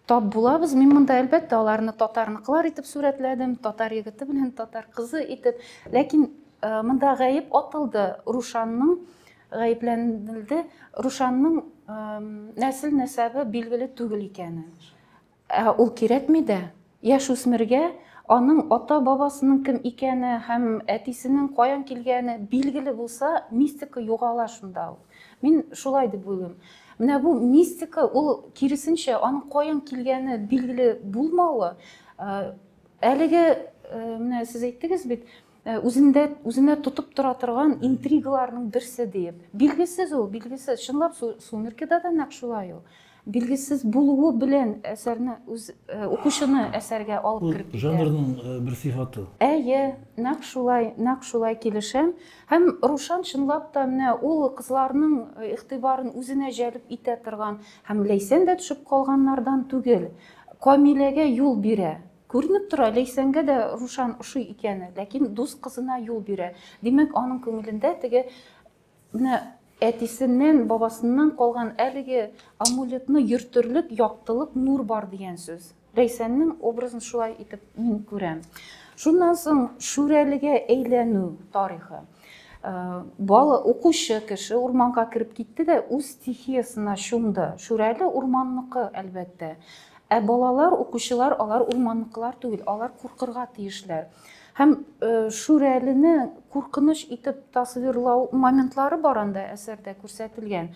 тап булабыз. Мин монда әлбәттә аларны татарныкылар итеп сүрәтләдем, татар егете белән татар кызы итеп. Ләкин монда гаеп атылды. Рушанның гаепләнелде. Рушанның нәсел-нәсәбе билгеле түгел икәнен. Ул кирәкми дә. Яшүсмергә аның ата-бабасының кем икәне һәм әтисенең каян килгәне билгеле булса, мистика югала шунда. Мин шулай дип уйлыйм. Менә бу мистика, ул киресенчә аның каян килгәне билгеле булмавы. Әлеге менә сез әйттегез бит, үзенә тотып тора торган интригаларның берсе дип. Билгесез ул, билгесез. Чынлап Сумеркида да нәкъ шулай ул. билгесез булуы белән әсәрне укучыны әсәргә алып Ул кереп китә. жанрның бер сыйфаты. Әйе, нәкъ шулай килешәм. Һәм Рушан чынлап та менә ул кызларның игътибарын үзенә җәлеп итә торган һәм Ләйсән дә төшеп калганнардан түгел. Камиләгә юл бирә. Күренеп тора, Ләйсәнгә дә Рушан ошый икәне, ләкин дус кызына юл бирә. Димәк, аның күңелендә теге менә әтисеннән, бабасыннан калган әлеге амулетны йөртерлек, яктылык, нур бар дигән сүз. Ләйсәннең образын шулай итеп мин күрәм. Шуннан соң шүрәлегә әйләнү тарихы. Бала укучы кеше урманга кирип китте дә үз стихиясына чумды. Шүрәле урманныкы, әлбәттә. Балалар, укучылар, алар урманныкылар түгел, алар куркырга тиешләр. Һәм шүрәлене куркыныч итеп тасвирлау моментлары бар анда әсәрдә күрсәтелгән.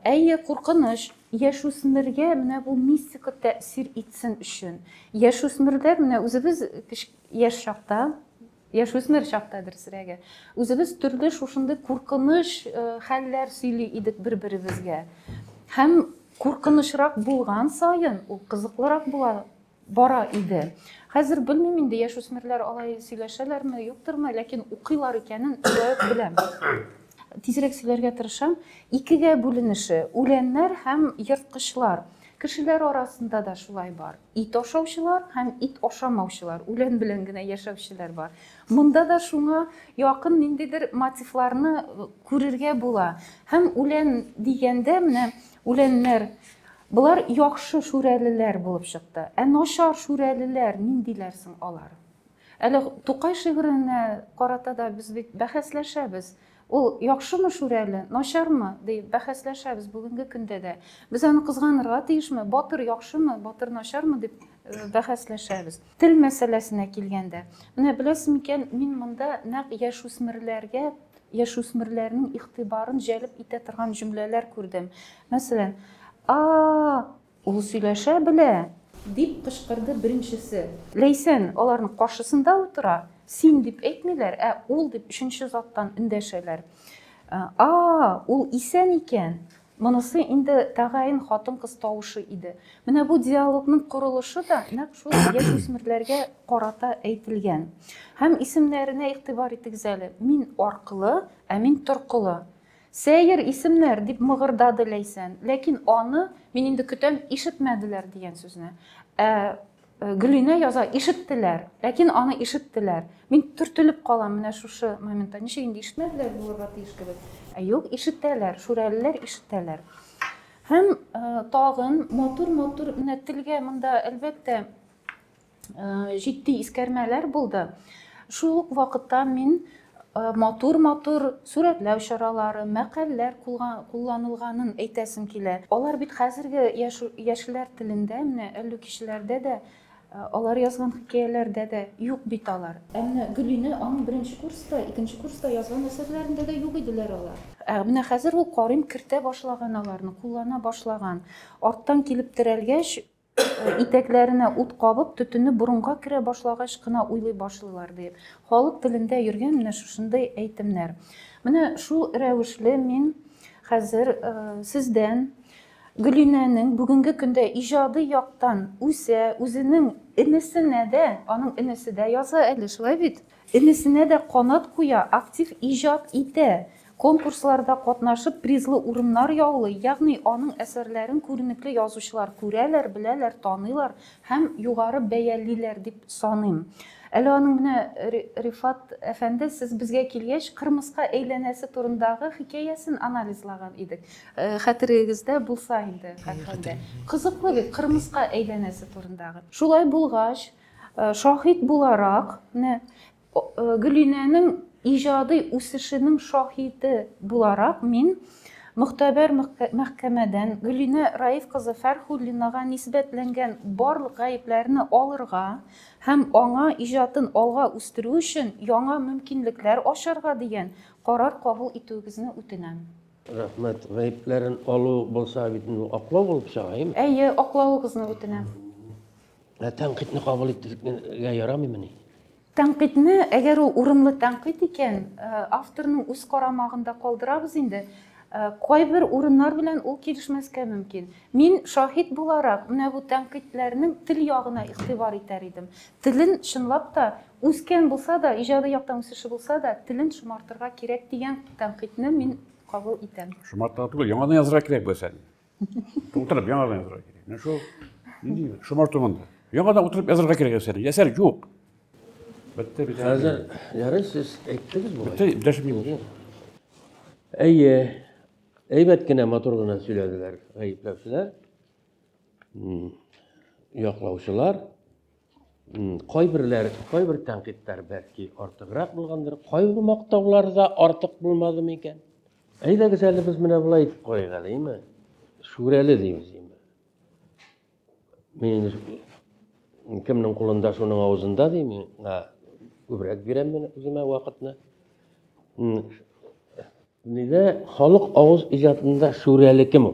Әйе, куркыныч яшүсмергә менә бу мистика тәэсир итсен өчен. Яшүсмерләр менә үзебез яшь чакта, яшүсмер чактадыр сирәге. Үзебез төрле шушындай куркыныч хәлләр сөйли идек бер-беребезгә. Һәм куркынычрак булган сайын ул кызыклырак бара иде. Хәзер белмим инде яшүсмерләр алай сөйләшәләрме, юктырмы, ләкин укыйлар икәнен беләм. Тизрәк сөйләргә тырышам. Икегә бүленеше, үләннәр һәм йырткычлар. Кешеләр арасында да шулай бар. Ит ашаучылар һәм ит ашамаучылар, үлән белән генә яшәүчеләр бар. Монда да шуңа якын ниндидер мотивларны күрергә була. Һәм үлән дигәндә менә үләннәр Булар яхшы шүрәлеләр булып чыкты. Начар шүрәлеләр ниндиләр соң алар? Әле Тукай шигыренә карата да без бит бәхәсләшәбез. Ул яхшымы шүрәле, начармы дип бәхәсләшәбез бүгенге көндә дә. Без аны кызганырга тиешме? Батыр яхшымы, батыр начармы дип бәхәсләшәбез. Тел мәсьәләсенә килгәндә, менә беләсез микән, мин монда нәкъ яшүсмерләргә, яшүсмерләрнең игътибарын җәлеп итә торган җөмләләр күрдем. Мәсәлән, ул сөйләшә белә, дип кычкырды беренчесе. Ләйсән аларның каршысында утыра, син дип әйтмиләр, ул дип өченче заттан эндәшәләр. Ул исән икән. Монысы инде тәгаен хатын-кыз тавышы иде. Менә бу диалогның корылышы да нәкъ шул яшүсмерләргә карата әйтелгән. Һәм исемнәренә игътибар итегез әле. Мин аркылы, мин торкылы. Сәйер исемнәр дип мыгырдады Ләйсән, ләкин аны мин инде көтәм ишетмәделәр дигән сүзне. Гөлинә яза ишеттеләр, ләкин аны ишеттеләр. Мин төртелеп калам менә шушы моментта. Ничек инде ишетмәделәр булырга тиеш кебек. Юк, ишетәләр, шүрәлеләр ишетәләр. Һәм тагын матур менә телгә монда әлбәттә җитди искәрмәләр булды. Шул ук вакытта мин матур сурәтләү чаралары, мәкаләләр кулланылганын әйтәсем килә. Алар бит хәзерге яшьләр телендә, менә әллү кешеләрдә дә, алар язган хикәяләрдә дә юк бит алар. Әмма Гөлинә аның беренче курста, икенче курста язган әсәрләрендә дә юк иделәр алар. Менә хәзер ул карыйм кертә башлаган аларны, куллана башлаган. Арттан килеп терәлгәч, итәкләренә ут кабып, төтене бурынга керә башлагач кына уйлый башлыйлар дип. Халык телендә йөргән менә шушындай әйтемнәр. Менә шул рәвешле мин хәзер сездән Гөлинәнең бүгенге көндә иҗади яктан үсә, үзенең энесенә дә, аның энесе дә яза әле, шулай бит. Энесенә дә канат куя, актив иҗат итә. Конкурсларда катнашып, призлы урыннар яулый, ягъни аның әсәрләрен күренекле язучылар күрәләр, беләләр, таныйлар һәм югары бәялиләр дип саныйм. Әле аның менә Рифат әфәнде, сез безгә килгәч, Кырмыска әйләнәсе турындагы хикәясен анализлаган идек. Хәтерегездә булса инде, хәтерләдә. Кызыклы бит Кырмыска әйләнәсе турындагы. Шулай булгач, шаһид буларак, менә Гөлинәнең иҗади үсешенең шаһиде буларак мин Мөхтәбәр мәхкәмәдән Гөлинә Раиф кызы Фәрхуллинага нисбәтләнгән барлык гаепләрне алырга һәм аңа иҗатын алга үстерү өчен яңа мөмкинлекләр ачарга дигән карар кабул итүегезне үтенәм. Рәхмәт. Гаепләрен алу булса бит ул аклау булып чыгайм. Әйе, аклавыгызны үтенәм. Тәнкыйтьне кабул итәргә ярамыймы? Тәнкыйтьне, әгәр ул урынлы тәнкыйть икән, авторның үз карамагында калдырабыз инде. Кайбер урыннар белән ул килешмәскә мөмкин. Мин шаһит буларак менә бу тәнкыйтьләрнең тел ягына игътибар итәр идем. Телен чынлап та үскән булса да, иҗади яктан үсеше булса да, телен шомартырга кирәк дигән тәнкыйтьне мин кабул итәм. Шомартырга түгел, яңадан язырга кирәк бу әсәрне. Утырып яңадан язырга кирәк. Менә шу шомарту монда. Яңадан утырып язырга кирәк әсәрне. Әсәр юк. Бетте бит. Хәзер ярый сез әйттегез бу. Бетте, дәшмим. Әйе, әйбәт кенә матур гына сөйләделәр гаепләүчеләр, яклаучылар. Кайбер тәнкыйтьләр бәлки артыграк булгандыр, кайбер мактаулар да артык булмады микән? Әйдәгез әле без менә булай итеп куйыйк әле, име? Шүрәле дибез име. Мин кемнең кулында шуның авызында димме? Күбрәк бирәм мен үземә вакытны. Nidə xalq ağız icadında şurəli kim o?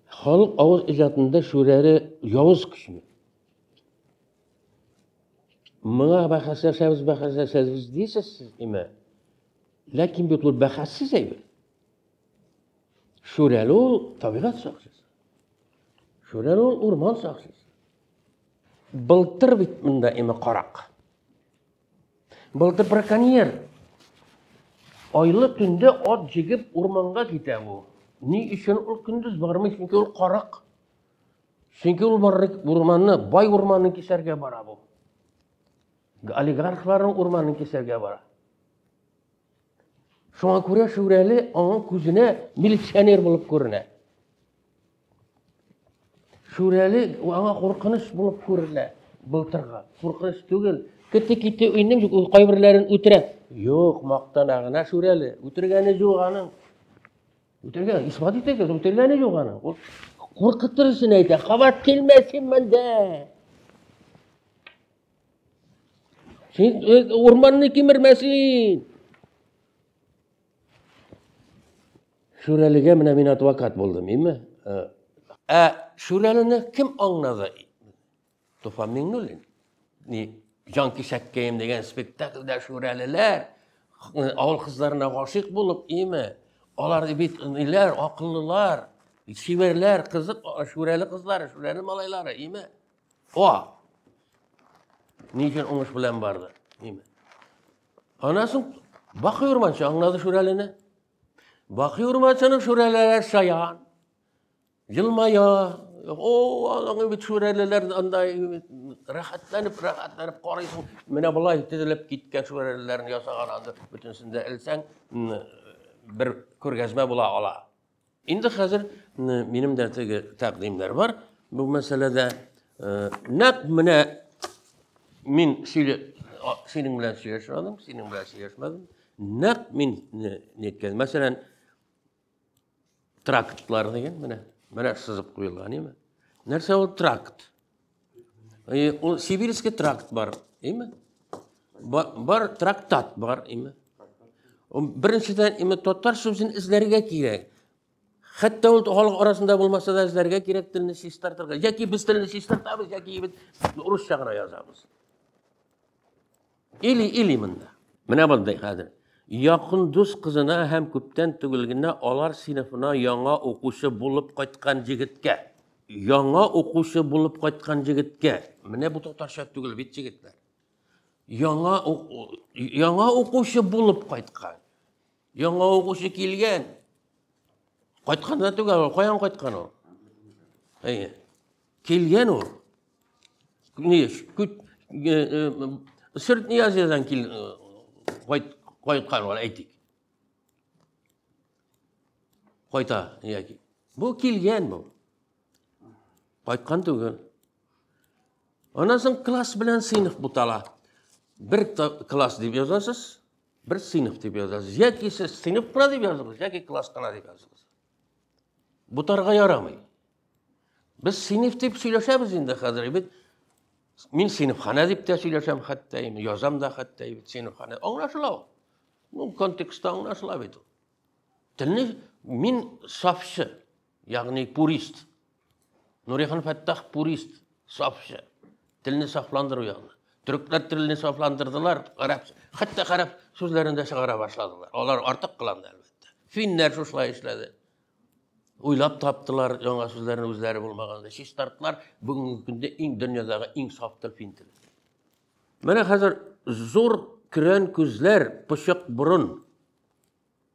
Xalq ağız icadında şurəli Yavuz kişmi. Mənə baxasəsəz deyirsiniz imə. Lakin bir baxasız eybi. Şurəli ol tabiat saxçısı. Şurəli ol orman saxçısı. Былтыр бит мында имә қарақ. Былтыр браконьер. Айлы түнде ат жегіп урманға китә бу. Ни өчен ул көндез бармый? Чөнки ул қарақ. Чөнки ул урманны, бай урманны кисәргә бара бу. Олигархларның урманны кисәргә бара. Шуңа күрә Шүрәле аңа күзенә милиционер булып күренә. Шүрәле аңа куркыныч булып күренә. Былтырга куркыныч түгел. Кете уйным ул кайберләрен үтерә. Юк, мактанагына Шүрәле. Үтергәне юк аның. Үтергән, исбат итәгез, үтергәне юк аның. Ул куркытырсын әйтә. Кабат килмәсен монда. Син урманны кимермәсин. Шүрәлегә менә мин адвокат булдым, име? Шүрәлене кем аңлады? Туфан Миңнуллин. Жанки Шәккәем деген спектакльдә Шүрәлеләр авыл кызларына гашыйк булып, име? Алар бит ниләр, акыллылар, шибәрләр, кызык Шүрәле кызлары, Шүрәле малайлары, име? Ничен уңыш белән барды, име? Анасын Бакый Урманчы аңлады Шүрәлене. Бакый Урманчының Шүрәлеләр шаян, жылмая, алаңы бит Шүрәлеләр андай рәхәтләнеп карыйсың. Менә булай тезелеп киткән Шүрәлеләрне ясаган анда бүтәнсендә элсәң бер күргәзмә була ала. Инде хәзер минем дә теге тәкъдимнәр бар. Бу мәсьәләдә нәкъ менә мин синең белән сөйләшмәдем, синең белән сөйләшмәдем. Нәкъ мин неткән. Мәсәлән, трактлар деген менә сызып куелган, име? Нәрсә ул тракт? Ул Сибирский тракт бар, име? Бар трактат бар, име? Беренчедән, име, татар сүзен эзләргә кирәк. Хәтта ул халык арасында булмаса да эзләргә кирәк, телне чистартырга. Яки без телне чистартабыз, яки без урысча гына язабыз. Или монда. Менә булды хәзер. Якын дус кызына һәм күптән түгел генә алар сыйныфына яңа укучы булып кайткан җегеткә. Яңа укучы булып кайткан җегеткә. Менә бу татарча түгел бит җегетләр. Яңа укучы булып кайткан. Яңа укучы килгән. Кайткан да түгел, каян кайткан ул? Килгән ул. Сыртны языдан кайткан ул әйтик. Кайта яки. Бу килгән бу. Кайткан түгел. Анасын класс белән сыйныф бутала. Бер класс дип язасыз, бер сыйныф дип язасыз. Яки сез сыйныф кына дип язасыз, яки класс кына дип язасыз. Бутарга ярамый. Без сыйныф дип сөйләшәбез инде хәзер. Мин сыйныфхана дип тә сөйләшәм хәтта, язам да хәтта сыйныфхана. Аңлашыла. Бу контекстта аңлашыла бит. Телне мин сафчы, ягъни пурист. Нурихан Фәттах пурист, сафчы. Телне сафландыру ягъни. Türkler dilini saflandırdılar. Hatta Arap sözlerinde çıkara başladılar. Onlar artık kılandı elbette. Finler şuşla işledi. Uylap taptılar жаңа sözlerini özleri bulmaganda. Şiş tarttılar. Bugünkü günde dünyadagi eng saf til fin tili. Mana hazır zor kiren közler, pışık burun.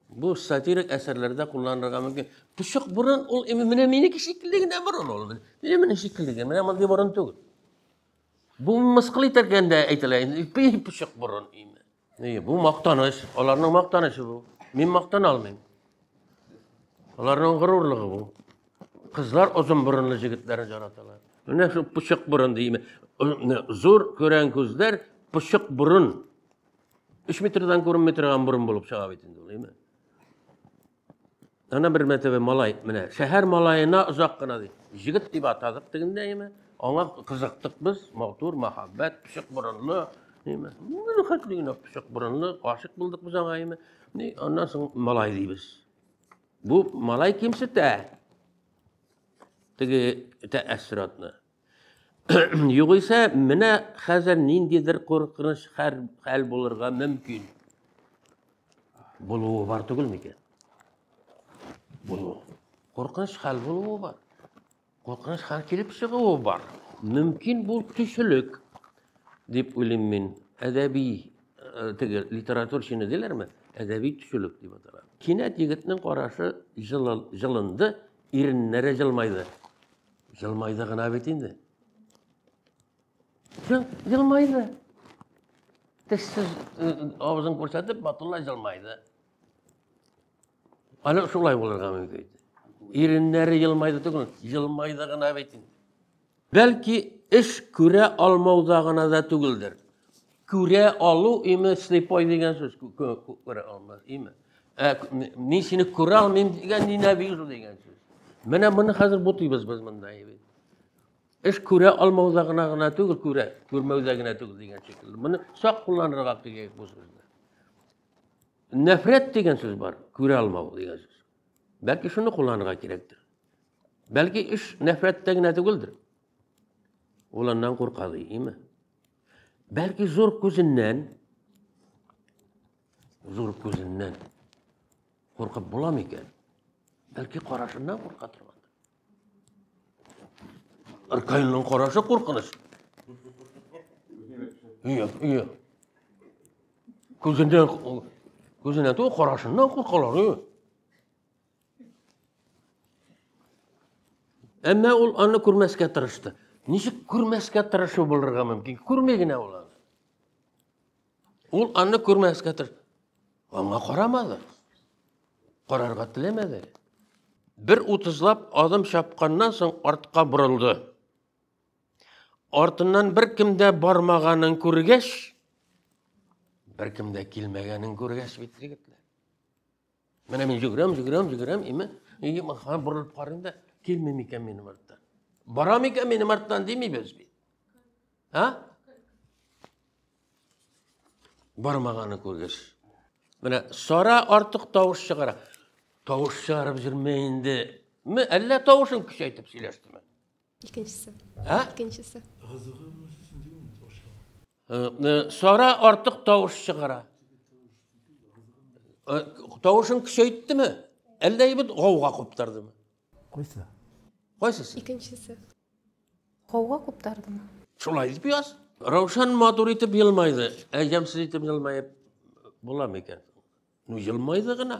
Bu satirik eserlerde kullanılgan mümkün. Pışık burun ol meniki şekilligine burun ol. Mene şekilligine, mene maldi burun tugul. Bu mıskıl iterken de aytilayın. Pışık burun. Bu maqtanış, onların maqtanışı bu. Men maqtan almayım. Onların gururluğu bu. Kızlar uzun burunlu jigitlerini jaratalar. Mene şu pışık burun deyimi. Zor gören gözler pışık burun. 3 metreden көрүнмөй metreden burun bulup çığa betinde, değil mi? Ana bir mertebe malay, mene şehir malayına uzakkına deydi. Jigit deyip atadık deginde, mi? Ona kızıktık biz, mağdur, muhabbet, pışık burunlu, değil mi? Münhakligine pışık burunlu, aşık bulduk biz ona, mi? Ondan sonra malay deybiz. Bu malay kimse de? Tegi teessiratını. Yo'g'isa mene hazır nindidir qo'rqinish hal bo'lirga mumkin. Bo'luvi bor tugilmikan? Bo'luvi. Qo'rqinish hal bo'luvi bor. Qo'rqinish hal kelib chiquvi bor. Mumkin bu tushlik deb o'ylayman men. Adabiy literatur shuni deylarmi? Adabiy tushlik deb ataladi. Kinat yigitning qarashi jilindi, erinlari jilmaydi. Jilmaydigina betindi. Jilmaydi. Tessiz ağzını ko'rsatib, batınla jilmaydi. Ana şulay bo'lirga mumkin. Erinlari jilmaydi tugul, jilmaydigina ayting. Belki ish ko'ra olmawdagina da tuguldir. Ko'ra olu imi slepoy degan so'z ko'ra olmas, imi. Men seni ko'ra olmayman degan ninabiy degan so'z. Mana buni hozir bo'tiymiz biz bunday. Ish ko'ra olmawdagina tugul, ko'rmawdagina tugul degan şekilde. Buni soq kullanırga kerak bu so'zni. Nefret degan so'z bor, ko'ra olmaw degan so'z. Belki shuni kullanırga kerakdir. Belki ish nefretdagina tuguldir. Ulardan qo'rqadi, imi? Belki zo'r ko'zindan qo'rqib bo'lamikan. Belki qarashidan qo'rqatirman. Arkayının qarashi qo'rqinish. Iya. Ko'zidan to qarashidan qo'rqalar. Amma ul anni ko'rmasga tirishdi. Nechuk ko'rmasga tirishi bo'lirga mumkin? Ko'rmagina bo'ladi. Ul anni ko'rmasga tirishdi. Ama qaramadi. Qararga tilemedi. Bir o'tizlab odam shapqandan so'ng ortqa burildi. Ortidan bir kimde barmaganin ko'rgach, bir kimde kelmaganin ko'rgach bitirgitlar. Mana men juguram, imi? Men burilib qarayda, kelmaymikan meni martdan. Boramikan meni martdan demaymiz biz. Ha? Barmaganin ko'rgach. Mana sonra ortiq tovush chiqara. Tovush chiqarib jirmaydi. Mi? Alla tovushini kuchaytirib сөйләштimi? İkincisi. Ha? İkincisi. Sonra artık tovush chiqara. Tovushini kuchaytdimi? Allaybi g'ovg'a qo'ptardimi? Qo'ysa. Qo'ysiz. İkincisi. Qovga qo'ptardimi? Shulay deb yoz. Ravshan motor etib yilmaydi. Ajamsiz etib yilmayib bo'lamikan. Yilmaydigina.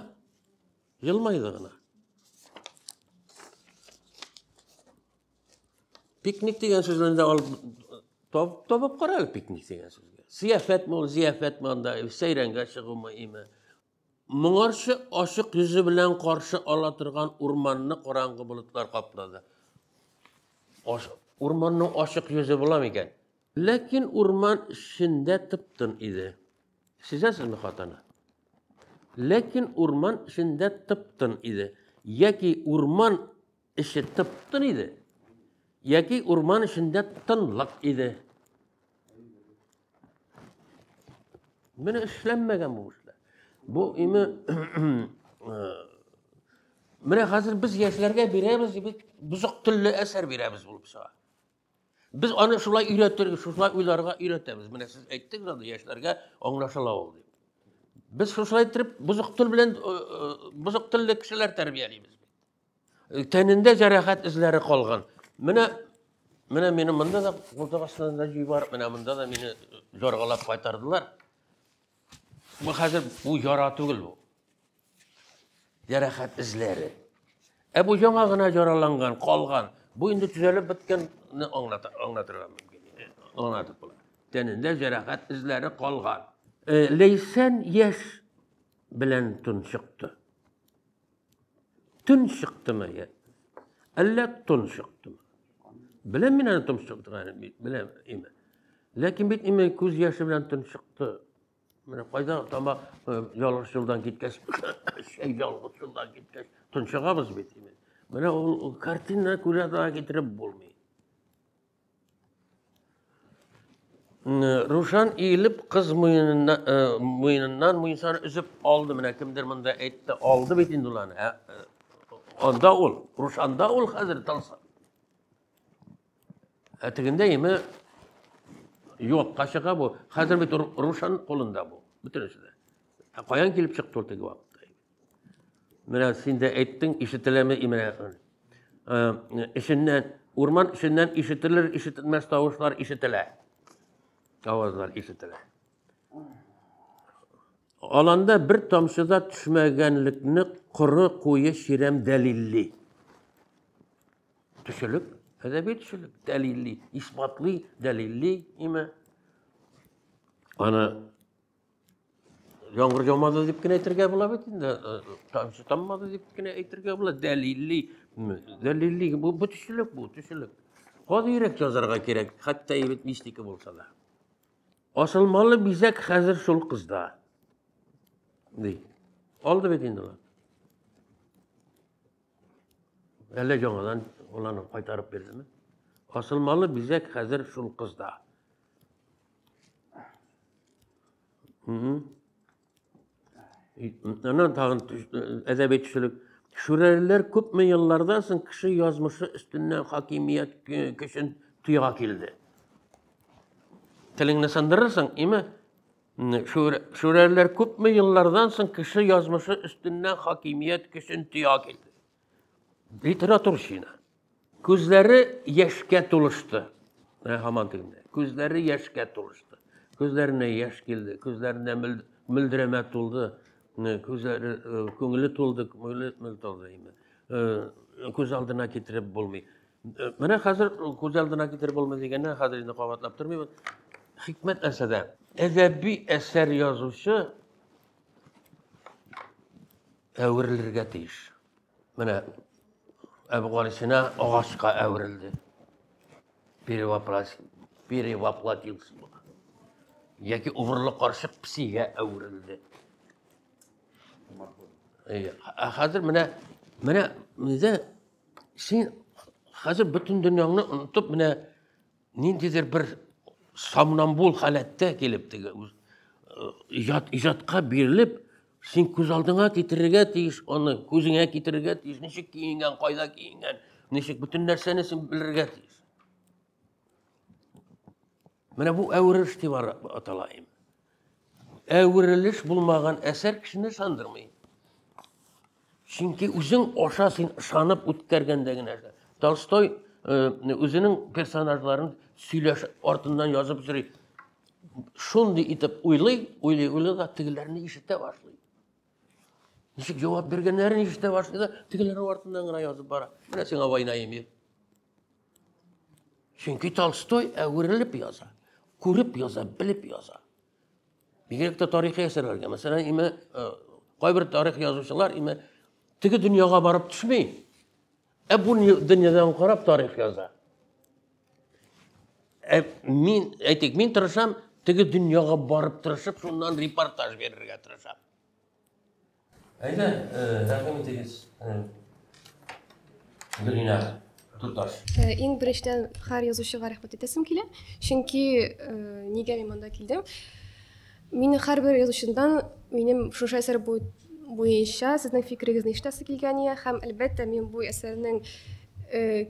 Piknik degan so'zlarni olib topib qaraylik piknik degan so'zga. Ziyafat manda sayranga chiqmaymi? Mungarshi oshiq yuzi bilan qarshi ola turgan o'rmonni qorong'i bulutlar qopladi. O'rmonning oshiq yuzi bo'lamikan. Lekin o'rmon shinda tiptin edi. Sezasizmi xotini? Lekin o'rmon shinda tiptin edi. Yoki o'rmon ishi tiptin edi. Yoki o'rmon shinda tinliq edi. Meni ishlanmagan bu ishlar. Bu imi mana hozir biz yoshlarga beramiz, buzuq tilli asar beramiz bo'lib chiqadi. Biz onu şulay öğretiriz, şulay uylarga öğretemiz. Mene siz aytdınız da yaşlarga anlaşıla oldu. Biz şulay ettirip buzuq til bilen buzuq tilli kişiler terbiyeleymiz. Teninde jarahat izleri kalgan. Mene benim mında da kulağasında jiy var. Mene mında da beni jorgalap kaytardılar. Bu hazır bu yara tugul bu. Jarahat izleri. Bu жаңа гына jaralangan, kalgan. Bu indi tüzelip bitkenini anlatırım mümkün. Anlatıp bular. Teninde jarahat izleri kalgan. Leysen yaş bilen tun çıktı. Tun çıktı mı ya? Allah tun çıktı mı? Bilem mi tun çıktı yani? Bilem ime. Lakin bit ime göz yaşı bilen tun çıktı. Mene kayda ama yalğız yoldan gitkeş, yalğız yoldan gitkeş. Tun çıkamız bit ime. Mene o kartina kura daha getirip bulmayın. Ruşan eğilip kız muyundan insanı üzüp aldı. Mene kimdir mında etti aldı bitin dulanı. Onda ol. Ruşanda ol hazır talsa. Etiginde mi? Yok kaşığa bu. Hazır bit Ruşan kolunda bu. Bütün işler. Kayan gelip çıktı ortaya vakitte. Mene sen de ettin işitileme imene. İşinden, orman işinden işitilir, işitilmez tavuşlar işitiler. Avazlar işitilir. Alanda bir tamşıda düşmegenlikni kuru koyu şirem delilli. Düşülük, edebi düşülük, delilli, ispatlı, delilli ime. Ana yağmur yağmadı deyip kine etirge bulabettin de tamşı tammadı deyip kine etirge bulabettin. Delilli, delilli, bu düşülük bu, düşülük. Hadi yürek yazarga gerek, hatta evet mistiki bolsa da. Asılmalı bizek hazır şul kızda. Dey. Aldı bedindiler. Elle жаңадан olanı kaytarıp verdi mi? Asılmalı bizek hazır şul kızda. Anan tağın edebiyatçılık. Şureliler köp mü yıllardan sonra kişi yazmışı üstünden hakimiyet kişinin tüya kildi. Tilingni sandırırsan, imi? Şureliler köp mü yıllardan sonra kişi yazmışı üstünden hakimiyet kişinin tüya kildi. Literatür şeyine. Gözleri yaşka tuluştu. Haman tilinde. Gözleri yaşka tuluştu. Gözlerine yaş geldi. Gözlerine müldiremet oldu. Gözleri köngülü tuldu. Müldiremet oldu. Göz aldına getirip bulmayı. Bana hazır göz aldına getirip bulmayı degene hazır indi qavatlap durmayman. Hikmet eserde. Edebi eser yazışı evrilirge teyiş. Bana Afganistina ağaçka evrildi. Biri vaplatılsın. Yaki uğurlu karşı psiye evrildi. Hazır mene sen hazır bütün dünyanı unutup mene nindidir bir somnambul halatda kelipdi. İjatka berilip sen göz aldına getirirge teyiş, onu gözüne getirirge teyiş, neşik kiyingen, qayda kiyingen, neşik bütün nerseni sen bilirge teyiş. Mene bu evriliş var atalayım. Evriliş bulmagan eser kişini sandırmayın. Çünkü uzun oşa sen ışanıp ütkergendegi nerede. Tolstoy özünün personajlarını söyleş ortından yazıp sürüyor. Şundi itip uylay da tigilerini işite başlıyor. Nişik cevap bergenlerini işite başlıyor da tigilerini ortından gına yazıp bara. Mene sen avaynayım ya. Çünkü Tolstoy evrilip yazar. Көріп яза, біліп яза. Бигерек тарихи eserlerge. Mesela bir tarih yazıcılar tiki dünyaya barıp düşmeyin. Bu dünyadan qarab tarih yaza. Min tırışam tiki dünyaya barıp tırışıp şundan reportaj verirge tırışam. Ayda, rahmet ediniz. Gülina. Ең біріншіден har yazушыға рахмет етесім келе. Чөнки неге мен монда келдім? Менің har bir yazушыдан менің шушы әсәр бойынша сіздің фикіріңізді ишетәсе килгәне һәм әлбәттә мен бу әсәрнең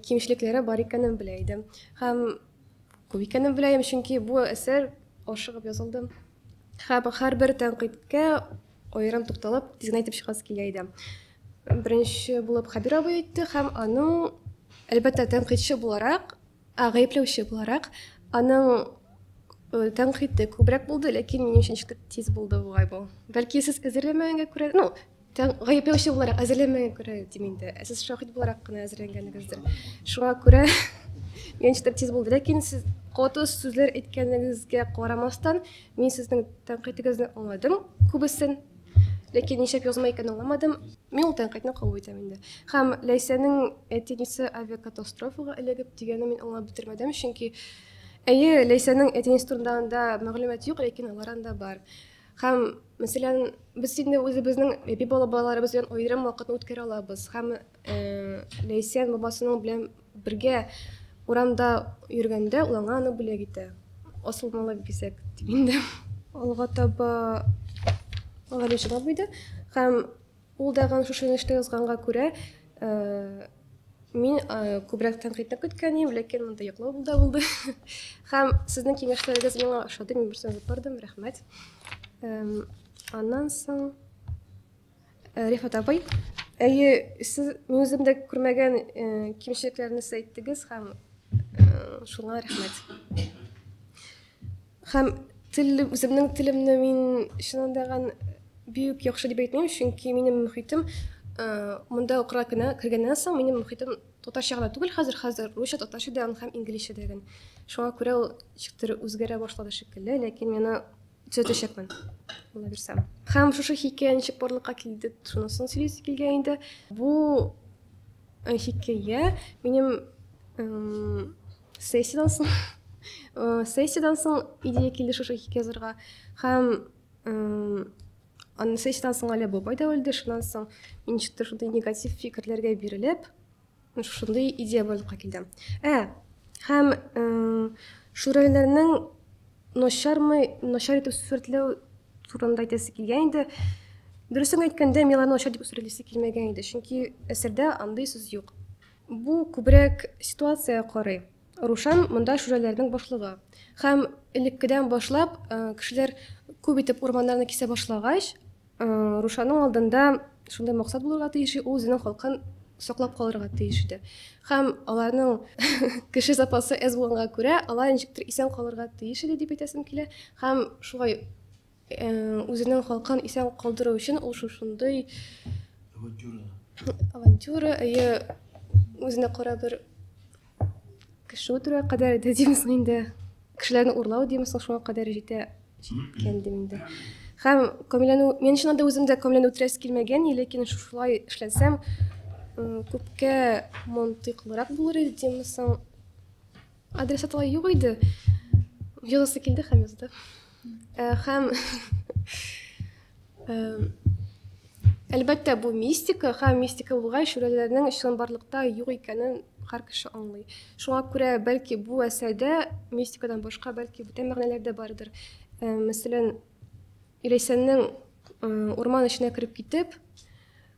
кимчелекләре бар икәнен белә идем. Һәм күп икәнен беләм, чөнки бу әсәр ашыгып язылды. Һәр тәнкыйтькә аерым тукталып, тиз генә әйтеп чыгасы килә иде. Беренче булып Хәбир абый әйтте һәм аның әлбәттә тәнкыйтьче буларак, гаепләүче буларак, аның тәнкыйте күбрәк булды, ләкин минемчә ничектер тиз булды бугай бу. Бәлки сез әзерләмәгәнгә күрә, гаепләүче буларак әзерләмәгәнгә күрә дим инде. Сез шаһид буларак кына әзерләнгәнегездер. Шуңа күрә минемчә тиз булды, ләкин сез каты сүзләр әйткәнегезгә карамастан, мин сезнең тәнкыйтегезне аңладым, күбесен. Ләкин ничек язма икәнен аңламадым. Мин ул тәнкыйтьне кабул итәм инде. Һәм Ләйсәнең әтинисе авиакатастрофага эләгеп дигәнне мин аңлап бетермәдем, чөнки Ләйсәнең әтинис турында мәгълүмат юк, ләкин аларында бар. Һәм мәсәлән, без инде үзебезнең әби балаларыбыз белән аерым вакытны үткәрә алабыз. Һәм Ләйсән бабасының белән бергә урамда йөргәндә ул аңа аны бүләк итә. Асылмалы бисәк дип инде. Алга таба Галишин абыйды. Һәм ул дагы шушы эштә язганга күрә, мин күбрәк тәнкыйтьне көткәнем, ләкин монда яклау булды. Һәм сезнең киңәшләрегез миңа ошады, мин берсен бардым, рәхмәт. Аннан соң Рифат абый, сез мин үземдә күрмәгән кимчелекләрне әйттегез һәм шуңа рәхмәт. Һәм үземнең телемне мин чыннан бик яхшы дип әйтмим, чөнки минем мөхитем монда укырга кергәннән соң минем мөхитем татарча гына түгел, хәзер русча, татарча да һәм инглизчә дә. Шуңа күрә ул чиктер үзгәрә башлады шикелле, ләкин мин төзәтәчәкмен. Алла бирсә. Һәм шушы хикәя ничек барлыкка килде, шунысын сөйлисе килгән инде. Бу хикәя минем сессиядан соң идея килде шушы хикәя язарга. Һәм аны сессиядан соң әле бабай да үлде, шуннан соң мин ничектер шундай негатив фикерләргә бирелеп, шундай идея барлыкка килде. Һәм шүрәләрнең начар итеп сүрәтләү турында әйтәсе килгән инде. Дөресен әйткәндә, мин аларны начар дип сүрәтлисе килмәгән иде, чөнки әсәрдә андый сүз юк. Бу күбрәк ситуация карый. Рушан монда шүрәләрнең башлыгы. Һәм элеккедән башлап кешеләр күп итеп урманнарны кисә башлагач, Рушаның алдында шундай максат булырга тиеш, ул үзенең халкын саклап калырга тиеш иде. Һәм аларның кеше запасы әз булганга күрә, алар ничектер исән калырга тиеш иде дип әйтәсем килә. Һәм шулай үзенең халкын исән калдыру өчен ул шундай авантюра, үзенә кара бер кеше үтерүгә кадәр димсең инде. Кешеләрне урлау димсең, шуңа кадәр җиткән дим инде. Һәм мен чыннан да үземдә камиләне үтерәсе килмәгән, ләкин шулай эшләсәм, күпкә мантыйклырак булыр иде димсең. Адресат алай юк иде. Язасы килде һәм язды. Һәм әлбәттә бу мистика, һәм мистика булгач шүрәләрнең чынбарлыкта юк икәнен һәр кеше аңлый. Шуңа күрә бәлки бу әсәрдә мистикадан башка бәлки бүтән мәгънәләр дә бардыр. Мәсәлән, Ләйсәннең урман эченә кереп китеп,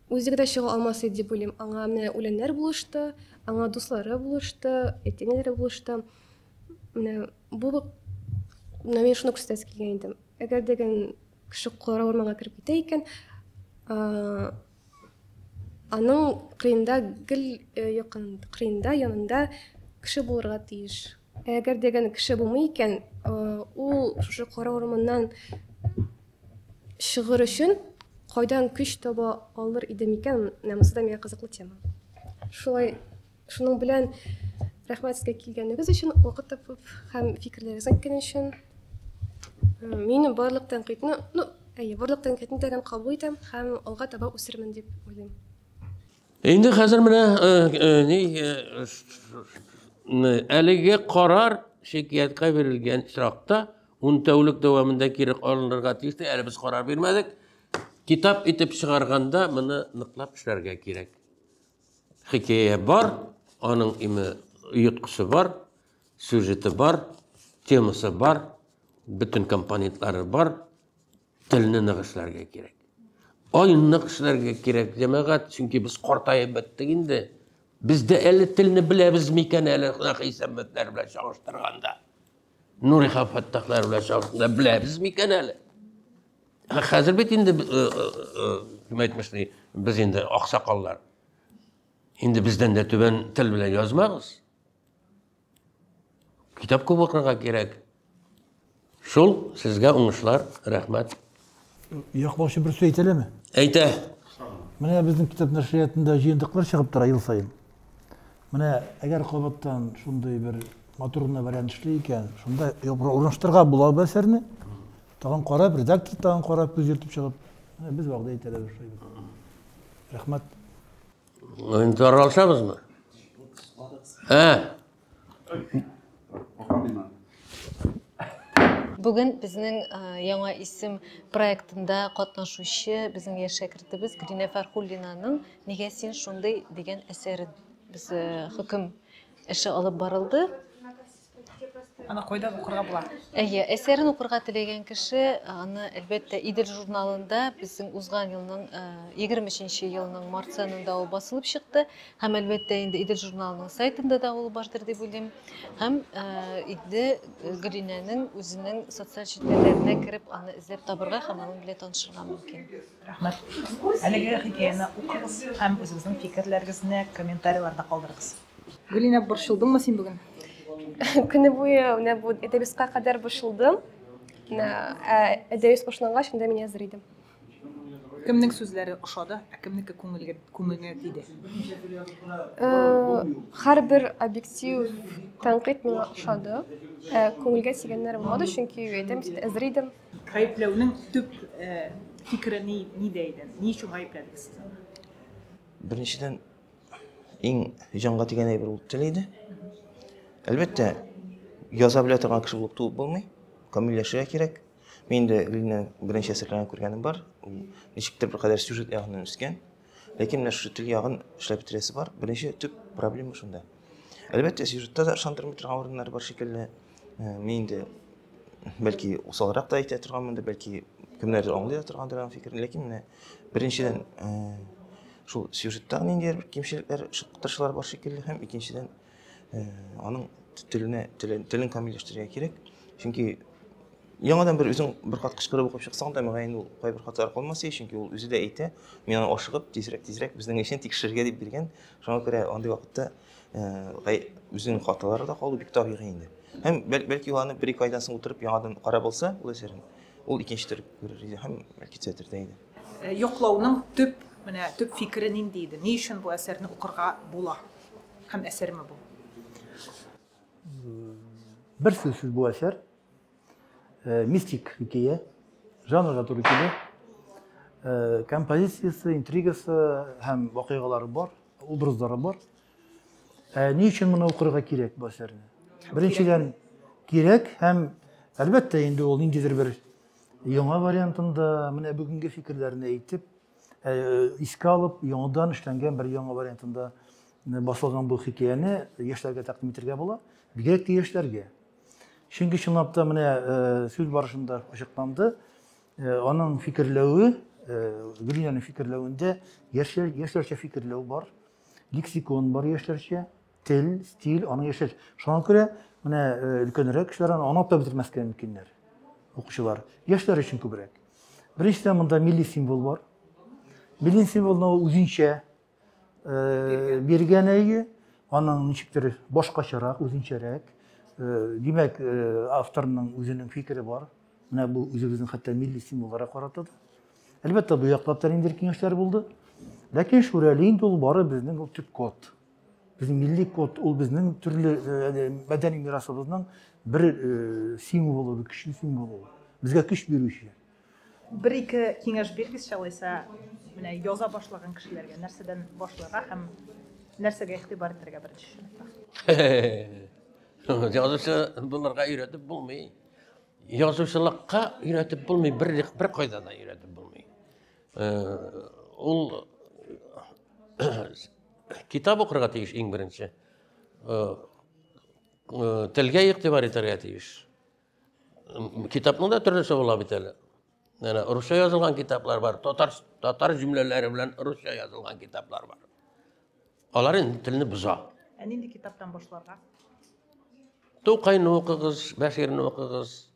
үзе дә чыга алмас иде дип уйлыйм. Аңа менә үләннәр булышты, аңа дуслары булышты, әтиләре булышты. Менә бу мин шуны күрсәтәсе килгән идем. Әгәр дигән кеше кара урманга кереп китә икән, аның кырында гел кырында янында кеше булырга тиеш. Әгәр дигән кеше булмый икән, ул шушы кара урманнан чыгыр өчен кайдан көч таба алыр иде микән? Намысы да миңа кызыклы тема. Шулай, шуның белән рәхмәт сезгә килгәнегез өчен, вакыт тапып һәм фикерләрегезне әйткән өчен. Мин барлык тәнкыйтьне, барлык тәнкыйтьне дә кабул итәм һәм алга таба үсермен дип уйлыйм. Инде хәзер менә әлеге карар шикаятка бирелгән очракта 10 тәүлек дәвамында кире алынырга тиеш, әле без карар бирмәдек. Китап итеп чыгарганда моны ныклап эшләргә кирәк. Хикәя бар, аның йоткысы бар, сюжеты бар, темасы бар, bütün компонентлары бар, телне нык эшләргә кирәк. Нык эшләргә кирәк, җәмәгать, чөнки без картаеп беттек инде. Без дә әле телне беләбез микән әле Хисамәтләр белән чагыштырганда. Nuriha Fattahlar bilan şahsında bilamiz mikan hali? Hozir bet endi nima aytmoqchi, biz endi oqsoqollar. Endi bizdan da tuban til bilan yozmaymiz. Kitob ko'p o'qirga kerak. Shul sizga o'ngishlar, rahmat. Yoqmoqchi bir so'z aytalarmi? Ayta. Mana bizning kitob nashriyatida jiyindiqlar chiqib turadi yil sayin. Mana agar qo'batdan shunday bir motorni variant ishlar ekan, shunda urinishtirgan bo'ladi bu asarni. Tag'in qarab, redaktor tag'in qarab ko'z yurtib chiqib, mana biz vaqtda aytalar bir şey. Rahmat. Intihar olsamizmi? Ha. Bugun bizning yangi isim proyektida qatnashuvchi bizning yosh shogirdimiz Gulina Farhullinaning Nega sen shunday degan asari biz hukm ishi olib borildi. Ana qo'yda o'qirga bo'lar. Eserini o'qirga tilagan kishi uni albatta Idil jurnalida bizning o'zgan yilning 20-yilning mart oyida u bosilib chiqdi. Ham albatta endi Idil jurnalining saytida da u bordir deb o'ylayman. Ham endi Gulinaning o'zining sotsial shetlarga kirib uni izlab topirga ham uni bilan tanishirga mumkin. Rahmat. Haligi hikoyani o'qingiz ham o'zingizning fikrlaringizni kommentariyalarda qoldirasiz. Gulina borshildingmi sen bugun? Күні бойы бұл әдебиетқа қадар башылдым. Әдебиет башланғаш, шында мен әзір едім. Кімнің сөздері ұшады, кімнікі көңілге тиді? Har bir объектив тәнқид мені ұшады. Көңілге тигенлер болмады, çünkü әйтем, әзір едім. Ғайыплауның түп фикірі не дейді? Не үшін ғайыпладыңыз? Біріншіден ең жанға тиген әйбір болып тілейді. Әлбәттә, яза біле тұрған кіші болып туып болмай, камилләшіға керек. Мен де Гүлинаны бірінші әсерлерін көргенім бар. Нешіктір бір қадар сюжет яғынан үскен. Ләкин мына тіл яғын ішләп бітіресі бар. Бірінші түп проблема шында. Әлбәттә, сюжетта да шандырмай тұрған орындар бар шекелі. Мен де бәлки осалырақ та айта тұрғанмын да, бәлки кімдерді аңлай тұрғандырған фикірін. Ләкин мына біріншіден шул сюжеттағы нендер бір кемшіліктер, шыққытыршылар бар шекелі. Һәм екіншіден аның тілін камилләштірге керек. Чөнки яңадан бір өзің бір қат қышқырып оқып шықсаң да маған ол қай бір қатар қалмаса, чөнки ол өзі де әйтә, мен аны ашығып, тезірек біздің ішін текшерге деп берген. Шуңа күрә андай вакытта өзінің хаталары да қалу бик табигый инде. Һәм бәлки аны бір-екі айдан соң отырып яңадан қарап алса, ол әсәрен ол икенче төрөп күрер иде, һәм бәлки театрда иде. Yoqlauның төп фикері нендейді? Не үшін бұл әсәрні оқырға бола? Һәм әсәрме бұл? Bir sözsüz bu eser, mistik hikaye, janrga to'g'ri keladi. Kompozitsiyasi, intrigasi ham voqealari bor, obrazlari bor. Ne uchun buni o'qirga kerak bu eserni? Birinchidan kerak, ham albatta endi ol nindidir bir yangi variantında mana bugungi fikrlarini aytib, esga olib, yangidan ishlangan bir yangi variantında bosilgan bu hikoyani yoshlarga taqdim etishga bo'ladi. Bigrak yoshlarga. Çünkü şunapta söz barışında açıklandı. Onun fikirlevi, Gülina'nın fikirlevinde yaşlarca fikirlevi var. Leksikon var yaşlarca. Tel, stil, onun yaşlarca. Şuna göre ülkenlere kişilerin anlatıp bitirmezken mümkünler. Okuşular. Yaşlar için kübrek. Birinciden bunda milli simbol var. Milli simboluna uzunca bergeneyi, onun nişikleri başkaçarak, uzunçarak. Demek avtorның özünün fikri var. Mana bu özümüzün hatta milli simbollara qaratadi. Elbette bu yaqlaplar indir kengişler buldu. Lakin şuraliyin ol bari bizning o tüp kod. Bizim milli kod ol bizning türlü madeni mirasımızın bir simbolu, bir güçlü simbolu. Bizga güç beruvchi. Bir-iki kengash bergis çalaysa, mana yoza boshlagan kishilarga narsadan boshlarga ham narsaga e'tibor etishiga birinchi. Yazışı bunlarga öğretip bulmay. Yazıcılıkka öğretip bulmay, bir koydada öğretip bulmay. Ol kitap okurga tegiş eng birinchi. Tilga e'tibor etarga tegiş. Kitapning da turlisi bo'ladi bitali. Mana Ruscha yozilgan kitaplar var, Tatar cümleleri bilan Ruscha yozilgan kitaplar var. Ular tilni buzadi. Endi kitapdan boshlarga Tuğkay'ını okuyunuz, Beşir'ini okuyunuz,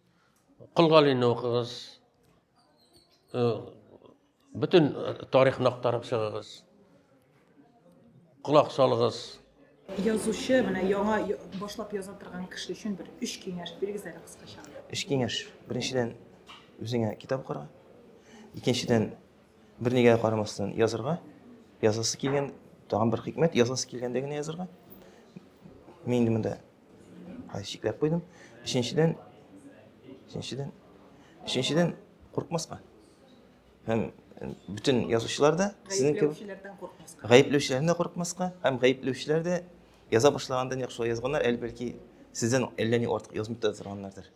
Kılgalı'nı okuyunuz. Bütün tarihini aktarıp çıkınız. Kulak salınız. Yazışı, яңа башлап яза торган кеше өчен бер 3 киңәш бирегез әле кыскача. Үш киңәш. Беренчедән үзеңә китап укырга. Икенчедән бернигә карамастан язырга. Язасы килгән, тагын бер хикмәт, язасы килгәндә генә язырга. Мин инде монда чикләп куйдым. Өченчедән курыкмаска. Һәм bütün yazучылар да сезнең кебек гаепләүчеләрдән дә курыкмаска, һәм гаепләүчеләр дә яза башлагандан яхшы язганнар, әлбәттә сездән әллә ни артык язмый торганнардыр.